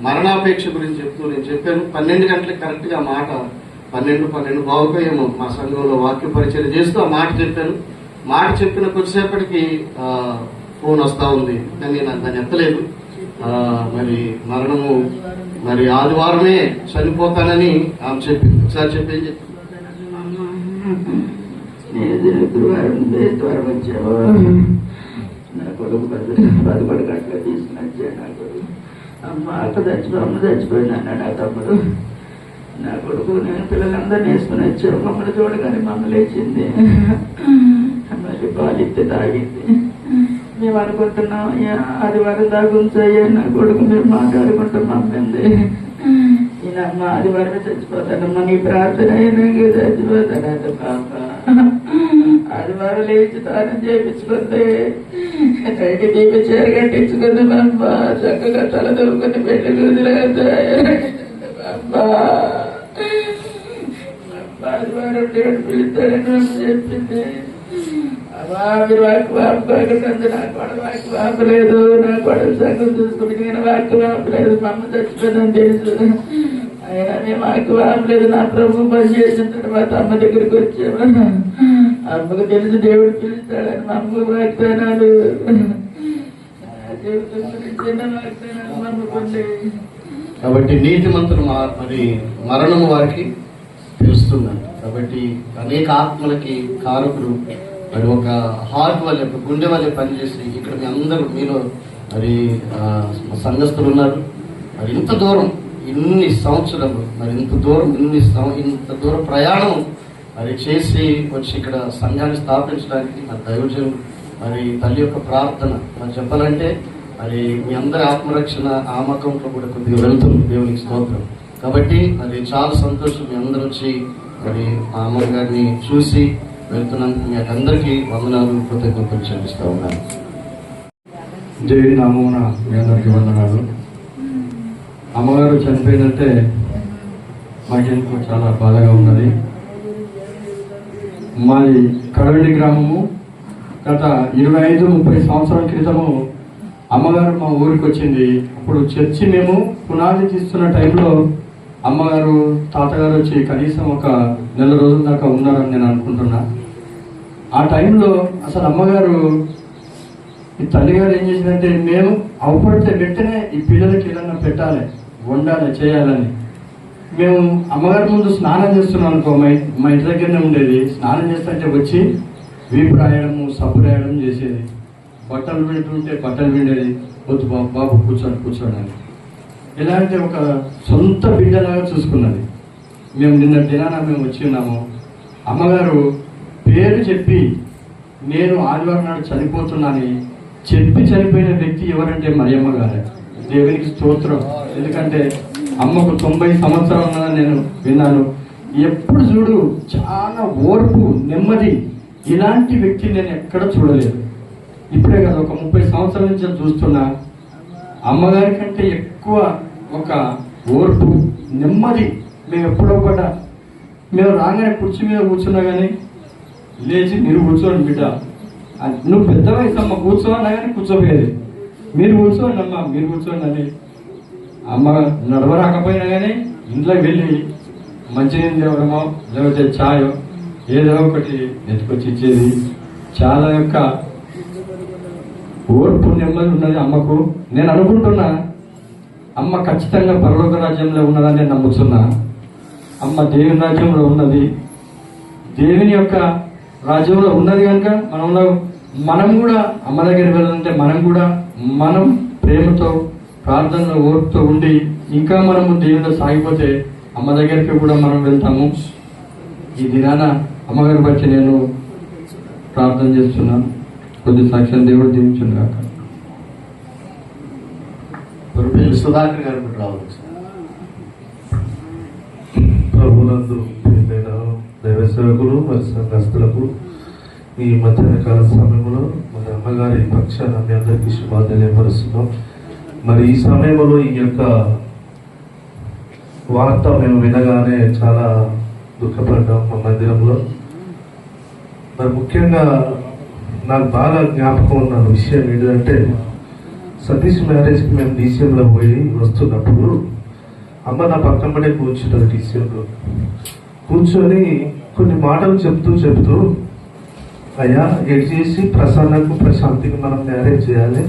మరణాపేక్ష గురించి చెప్తూ నేను చెప్పాను. 12 గంటలకు కరెక్ట్ గా మాట 12 బావుకో ఏమో మా సంఘంలో వాక్య పరిచయం చేస్తూ ఆ మాట చెప్పాను. మాట చెప్పిన కొద్దిసేపటికి ఫోన్ వస్తా ఉంది, కానీ నేను దాన్ని ఎత్తలేదు. మరి మరణము మరి ఆదివారమే చనిపోతానని ఆమె చెప్పింది. ఒకసారి చెప్పేం చెప్పి గురువారం వచ్చావా నా కొడుకు 11 గంటలకు తీసుకుని వచ్చాడు. నా కొడుకు అమ్మ చచ్చిపోయింది అన్నాడు నా తమ్ముడు. నా కొడుకు నేను పిల్లలందరినీ వేసుకుని వచ్చాను. మమ్మల్ని చూడగానే మమ్మల్ని లేచింది, మళ్ళీ పాలిస్తే తాగింది. మేము అనుకుంటున్నాం ఆదివారం దాకా ఉంచాయ్యా నా కొడుకు, మీరు మాట్లాడుకుంటూ మమ్మింది. ఈయన అమ్మ ఆదివారమే చచ్చిపోతానమ్మా, నీ ప్రార్థన అయినాక చచ్చిపోతానంట పాప. ఆదివారం లేచి తానం చేయించుకుంది, నైటి దీపి చీర కట్టించుకుంది అమ్మ. చక్కగా తల దొరుకుని పెళ్లి కుదిలేదు అమ్మా. ఆదివారం దేవుడు పిలుస్తాడని చెప్పింది. అమ్మా మీరు వాక్కు వాపుకోకుండా నా కొడలు వాక్కు వాపలేదు, నా కొడలు సంగం చూసుకుని నేను వాక్కు వాపలేదు. మా అమ్మ చచ్చిపోయిందని తెలుసు, అయినా మేము వాక్కు వాపలేదు. నా ప్రభు పని చేసిన తర్వాత అమ్మ దగ్గరికి వచ్చాము. అమ్మకు తెలిసి దేవుడు పిలుస్తాడని మా అమ్మకు వాగ్దానాలు, చిన్న వాగ్దానాలు నమ్ముకుంది. కాబట్టి నీతిమంతులు మరి మరణము వారికి తెలుస్తుందంట. కాబట్టి అనేక ఆత్మలకి కారకుడు మరి ఒక హార్ట్ వల్లే, ఒక గుండె వల్లే పనిచేసి ఇక్కడ మీ అందరూ మీలో మరి సంఘస్థులు ఉన్నారు. మరి ఇంత దూరం ఇన్ని సంవత్సరాలు మరి ఇంత దూరం ప్రయాణం మరి చేసి వచ్చి ఇక్కడ సంఘాన్ని స్థాపించడానికి మరి దైవజనులు మరి తల్లి యొక్క ప్రార్థన మరి చెప్పాలంటే మరి మీ అందరి ఆత్మరక్షణ ఆమకంలో కూడా కొద్దిగా వెళ్తుంది. దేవునికి స్తోత్రం. కాబట్టి అది చాలా సంతోషం. మీ అందరూ వచ్చి మరి మా అమ్మగారిని గారిని చూసి వెళ్తున్నందుకు మీ అందరికీ వందనాలు, కృతజ్ఞతలు చెల్లిస్తూ ఉన్నాను. దేవుని నామమున మీ అందరికీ వందనాలు. అమ్మగారు చనిపోయిందంటే మాకెందుకు చాలా బాధగా ఉన్నది. మాది కడవెండి గ్రామము. గత 25-30 సంవత్సరాల క్రితము అమ్మగారు మా ఊరికి వచ్చింది. అప్పుడు చర్చి మేము పునాది తీస్తున్న టైంలో అమ్మగారు తాతగారు వచ్చి కనీసం ఒక 1 నెల రోజుల దాకా ఉన్నారని నేను అనుకుంటున్నా. ఆ టైంలో అసలు అమ్మగారు ఈ తల్లిగారు ఏం చేసిందంటే, మేము అవపడితే వెంటనే ఈ పిల్లలకి ఏదన్నా పెట్టాలి, వండాలి, చేయాలని మేము అమ్మగారి ముందు స్నానం చేస్తున్నాం అనుకో, మా ఇంటి దగ్గరనే ఉండేది. స్నానం చేస్తుంటే వచ్చి వీపు రాయడము, సబ్బు రాయడం చేసేది. బట్టలు వింటుంటే బట్టలు విండేది. వద్దు బాబు కూర్చోండి. ఎలా అంటే ఒక సొంత బిడ్డలాగా చూసుకున్నది. మేము నిన్న దినాన మేము వచ్చి ఉన్నాము. అమ్మగారు పేరు చెప్పి నేను ఆదివారం నాడు చనిపోతున్నానని చెప్పి చనిపోయిన వ్యక్తి ఎవరంటే మరియమ్మ గారే. దేవునికి స్తోత్రం. ఎందుకంటే అమ్మకు 90 సంవత్సరాలు ఉన్నదని నేను విన్నాను. ఎప్పుడు చూడు చాలా ఓర్పు, నెమ్మది. ఇలాంటి వ్యక్తి నేను ఎక్కడ చూడలేదు. ఇప్పుడే కదా ఒక 30 సంవత్సరాల నుంచి చూస్తున్నా. అమ్మగారి కంటే ఎక్కువ ఒక ఓర్పు, నెమ్మది. మేము ఎప్పుడో కూడా మేము రాగానే కుర్చీ మీద కూర్చున్నా కానీ లేచి మీరు కూర్చోండి బిడ్డ, నువ్వు పెద్ద వయసు అమ్మ కూర్చోన్నా కానీ కూర్చోపోయేది. మీరు కూర్చోండి అమ్మ, మీరు కూర్చోండి అని. అమ్మ నడవరాకపోయినా కానీ ఇంట్లో వెళ్ళి మంచినీళ్ళు తేవడమో లేకపోతే ఛాయో ఏదో ఒకటి ఎత్తుకొచ్చి ఇచ్చేది. చాలా యొక్క ఓర్పు, నెమ్మది ఉన్నది అమ్మకు. నేను అనుకుంటున్నా అమ్మ ఖచ్చితంగా పరలోక రాజ్యంలో ఉన్నదని నేను నమ్ముతున్నా. అమ్మ దేవుని రాజ్యంలో ఉన్నది, దేవుని యొక్క రాజ్యంలో ఉన్నది కనుక మనం కూడా అమ్మ దగ్గర వెళ్ళాలంటే మనం ప్రేమతో, ప్రార్థనలో, ఓర్పుతో ఉండి ఇంకా మనము దేవునిలో సాగిపోతే అమ్మ దగ్గరికి కూడా మనం వెళ్తాము. ఈ దినాన అమ్మగారి బట్టి నేను ప్రార్థన చేస్తున్నాను. కొద్ది సాక్ష్యం దేవుడు దీవించును కాక. సుధాకర్ గారు రావాలి. ప్రభు ప్రభునందు ప్రియమైన దైవ సేవకులు మరి సంఘస్థులకు ఈ మధ్యాహ్న కాల సమయంలో మరి అమ్మగారి పక్షాన మీ అందరికీ శుభాలు తెలియపరుస్తున్నాం. మరి ఈ సమయంలో ఈ యొక్క వార్త మేము వినగానే చాలా దుఃఖపడ్డాం మా మందిరంలో. మరి ముఖ్యంగా నాకు బాగా జ్ఞాపకం ఉన్న విషయం ఏంటంటే, సతీష్ మ్యారేజ్కి మేము డీసీఎంలో పోయి వస్తున్నప్పుడు అమ్మ నా పక్కనే కూర్చుంటుంది. డీసీఎంలో కూర్చొని కొన్ని మాటలు చెప్తూ అయ్యా ఎడ్ చేసి ప్రసన్నకు ప్రశాంతికి మనం మ్యారేజ్ చేయాలి,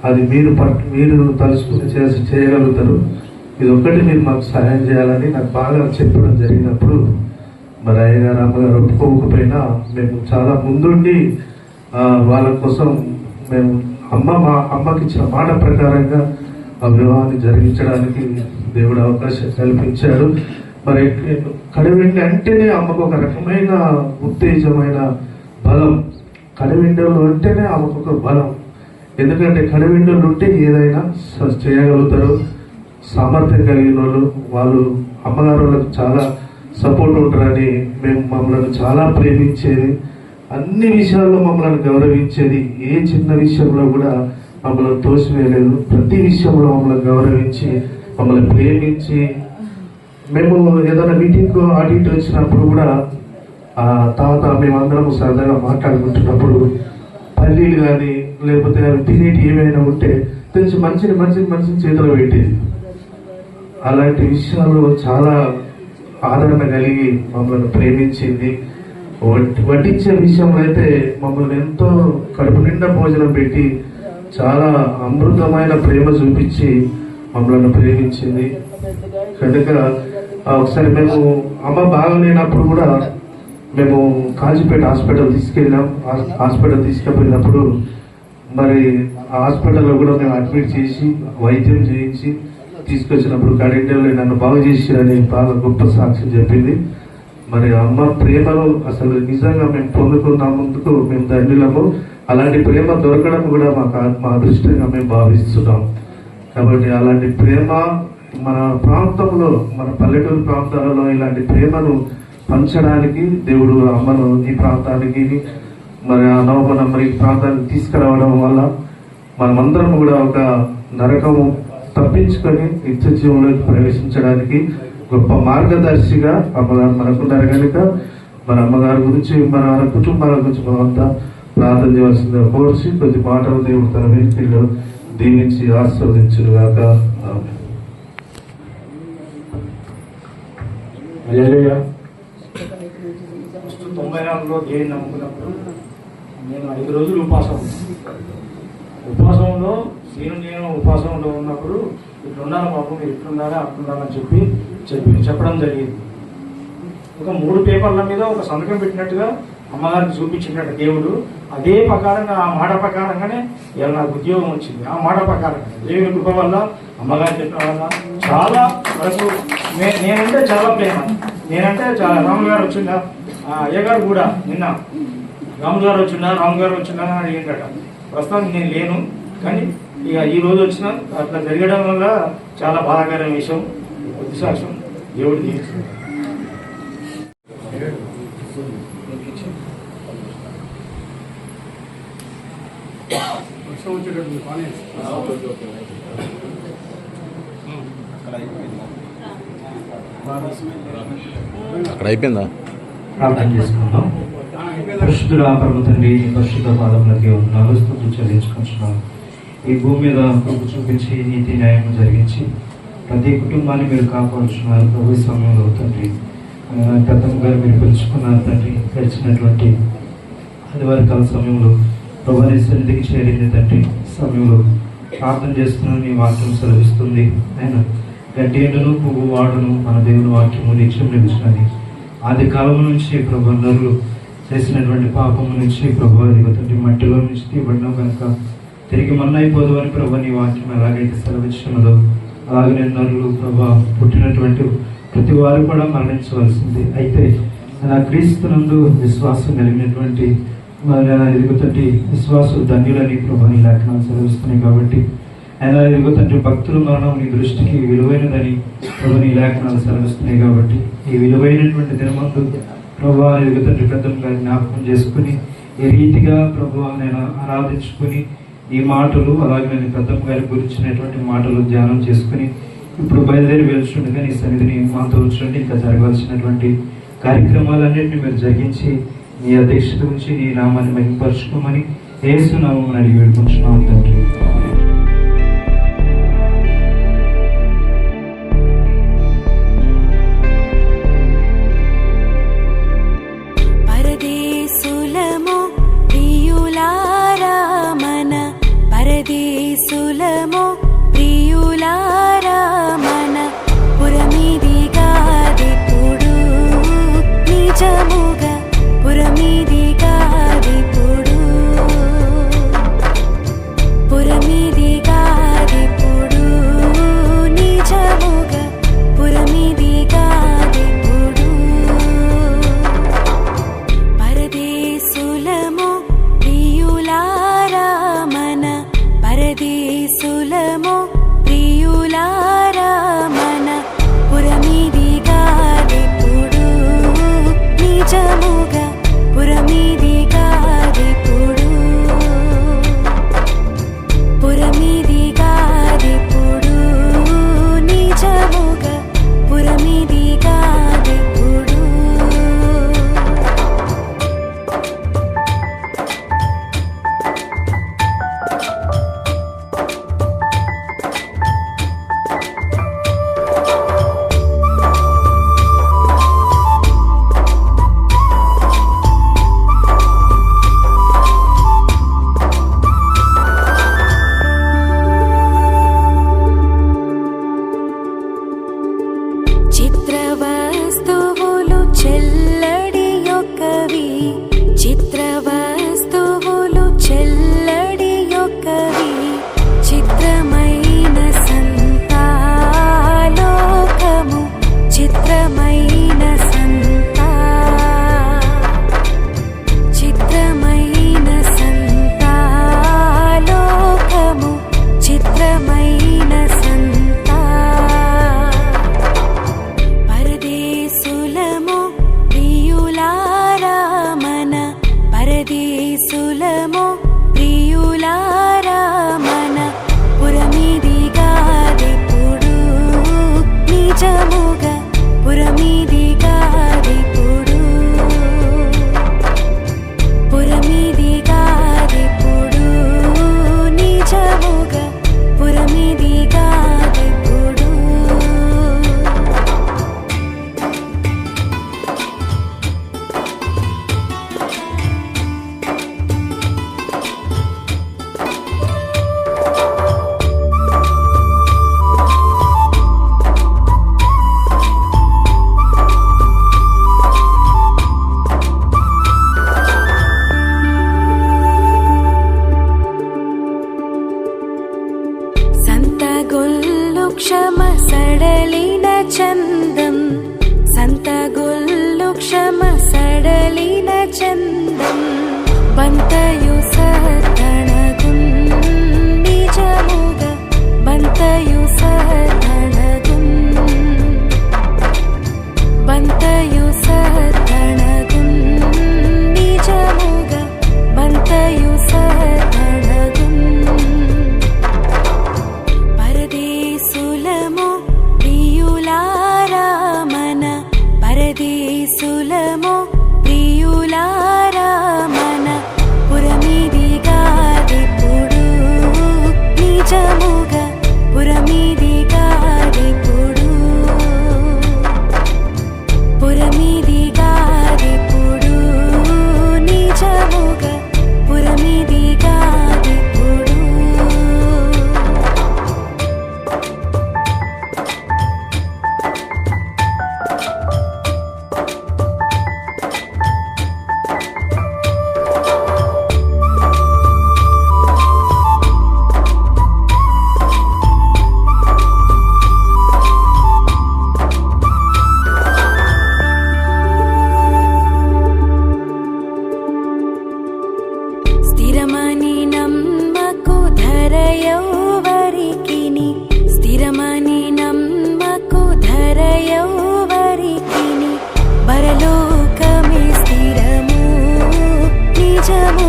అది మీరు తలుచుకుని చేయగలుగుతారు, ఇది ఒక్కటి మీరు మాకు సహాయం చేయాలని నాకు బాగా చెప్పడం జరిగినప్పుడు మరి అయ్యగారు అమ్మగారు ఒప్పుకోకపోయినా మేము చాలా ముందుండి వాళ్ళ కోసం మేము మా అమ్మకి ఇచ్చిన మాట ప్రకారంగా ఆ వివాహాన్ని జరిగించడానికి దేవుడు అవకాశం కల్పించాడు. మరి కడివెండి అంటేనే అమ్మకు ఒక రకమైన ఉత్తేజమైన బలం, కడివెండలు అంటేనే ఆమెకు ఒక బలం. ఎందుకంటే కడివెండలు ఉంటే ఏదైనా చేయగలుగుతారు. సామర్థ్యం కలిగిన వాళ్ళు అమ్మగారు వాళ్ళకు చాలా సపోర్ట్ ఉంటారని మమ్మల్ని చాలా ప్రేమించేది, అన్ని విషయాల్లో మమ్మల్ని గౌరవించేది, ఏ చిన్న విషయంలో కూడా మమ్మల్ని తోసివేయలేదు. ప్రతి విషయంలో మమ్మల్ని గౌరవించి మమ్మల్ని ప్రేమించి, మేము ఏదైనా మీటింగ్ ఆడిట్ వచ్చినప్పుడు కూడా తర్వాత మేమందరం సరదాగా మాట్లాడుకుంటున్నప్పుడు పల్లీలు కానీ లేకపోతే అవి తినేటి ఏమైనా ఉంటే తెలిసి మంచిని చేతిలో పెట్టేది. అలాంటి విషయాలు చాలా ఆదరణ కలిగి మమ్మల్ని ప్రేమించింది. వడ్డించే విషయంలో అయితే మమ్మల్ని ఎంతో కడుపు నిండా భోజనం పెట్టి చాలా అమృతమైన ప్రేమ చూపించి మమ్మల్ని ప్రేమించింది. కనుక ఒకసారి మేము అమ్మ బాగలేనప్పుడు కూడా మేము కాజీపేట హాస్పిటల్ తీసుకెళ్ళాం. హాస్పిటల్ తీసుకుపోయినప్పుడు మరి ఆ హాస్పిటల్లో కూడా మేము అడ్మిట్ చేసి వైద్యం చేయించి తీసుకొచ్చినప్పుడు కడిండలో నన్ను బాగు చేసిరని బాగా గొప్ప సాక్ష్యం చెప్పింది. మరి అమ్మ ప్రేమను అసలు నిజంగా మేము పొందుకున్నందుకు మేము ధన్యులము. అలాంటి ప్రేమ దొరకడం కూడా మా అదృష్టంగా మేము భావిస్తున్నాం. కాబట్టి అలాంటి ప్రేమ మన ప్రాంతంలో, మన పల్లెటూరు ప్రాంతాలలో ఇలాంటి ప్రేమను పంచడానికి దేవుడు అమ్మను ఈ ప్రాంతానికి మరి ఆ నవమనం మరి ఈ ప్రాంతానికి తీసుకురావడం వల్ల మనమందరం కూడా ఒక నరకము తప్పించుకొని నిత్య జీవంలోకి ప్రవేశించడానికి గొప్ప మార్గదర్శిగా అమ్మగారు మనకున్నారు. కనుక మన అమ్మగారి గురించి మన కుటుంబాల గురించి మనమంతా ప్రార్థన చేయవలసిందిగా కోర్చి కొద్ది మాటలు దేవుడు తన వ్యక్తిలో దీవించి ఆశీర్వదించుగాక. 94లో దేవుని నమ్ముకున్నప్పుడు నేను 5 రోజులు ఉపవాసంలో నేను ఉపవాసంలో ఉన్నప్పుడు ఇట్లుండాలి బాబు, మీరు ఇట్లుండాలి అట్లుండాలని చెప్పడం జరిగింది. ఒక 3 పేపర్ల మీద ఒక సంతకం పెట్టినట్టుగా అమ్మగారికి చూపించినట్టు దేవుడు అదే ప్రకారంగా ఆ మాట ప్రకారంగానే ఇలా నాకు ఉద్యోగం వచ్చింది. ఆ మాట ప్రకారంగా దేవుని కృప వల్ల అమ్మగారు చెప్పడం వల్ల చాలా వరకు నేనంటే చాలా ప్రేమ. నేనంటే చాలా రాములు గారు వచ్చిందా, అయ్యగారు కూడా నిన్న రాములు గారు వచ్చిందా అని అడిగిందట. ప్రస్తుతానికి నేను లేను, కానీ ఇక ఈ రోజు వచ్చిన అట్లా జరగడం వల్ల చాలా బాధాకరమైన విషయం. కొద్ది సాక్ష్యం దేవుడు దీవించింది. అక్కడ అయిపోయిందా? ప్రార్థన చేసుకుందాం. పరిశుద్ధుల పరమ తండ్రి, పరిశుద్ధ పాదములకి స్తుతులు చెల్లించుకుంటున్నాం. ఈ భూమి మీద కృప చూపించి నీతి న్యాయం జరిగించి ప్రతి కుటుంబాన్ని మీరు కాపాడుతున్నారు ప్రభు. సమయంలో తండ్రి పెద్దమ్మ గారు మీరు పిలుచుకున్నారు తండ్రి. గడిచినటువంటి ఆదివారకాల సమయంలో ప్రభుని సన్నిధికి చేరింది తండ్రి. సమయంలో ప్రార్థన చేస్తున్నాను, నీ వాక్యం సెలవిస్తుంది. ఆయన గడ్డి ఎండును పువ్వు వాడును మన దేవుని వాక్యము నిత్యం నిలిచినది. ఆది కాలం నుంచి ప్రభు నరులు చేసినటువంటి పాపము నుంచి ప్రభు తండ్రి మట్టిలో నుంచి తీయబడినాం కనుక తిరిగి మన్నైపోదు అని ప్రభు నీ వాక్యం ఎలాగైతే సెలవిచ్చినదో అలాగే నరులు ప్రభు పుట్టినటువంటి ప్రతి వారు కూడా మరణించవలసింది. అయితే నా క్రీస్తునందు విశ్వాసం కలిగినటువంటి ఎదుగుతంటి విశ్వాసు ధన్యులని ప్రభు నీ లేఖనాలు సెలవిస్తున్నాయి. కాబట్టి ఆయన ఇదిగో తండ్రి భక్తుల మరణం నీ దృష్టికి విలువైనదని ప్రభు నీ లేఖనాలు సెలవిస్తున్నాయి. కాబట్టి ఈ విలువైనటువంటి దినమందు ప్రభు ఇదిగో తండ్రి పెద్దమ్మ గారిని జ్ఞాపకం చేసుకుని ఈ రీతిగా ప్రభు నేను ఆరాధించుకుని ఈ మాటలు అలాగే నేను పెద్దమ్మ గారి గురించినటువంటి మాటలు ధ్యానం చేసుకుని ఇప్పుడు బయలుదేరి వెళ్తుండగా నీ సన్నిధిని మాతో ఉంచండి. ఇంకా జరగాల్సినటువంటి కార్యక్రమాలన్నింటినీ మీరు జరిగించి నీ అధ్యక్షత గురించి నీ నామాన్ని మహిమపరచుకోమని యేసు నామమున అడిగి వేడుకుంటున్నాం తండ్రి. పరదేశులము ప్రియులారా మన పరదేశులము ప్రియులారా మన పురమిదిగాదిప్పుడు నిజముగా పురమిదిగాదిప్పుడు ఎవ్వరికిని పరలోకమే స్థిరము నిజము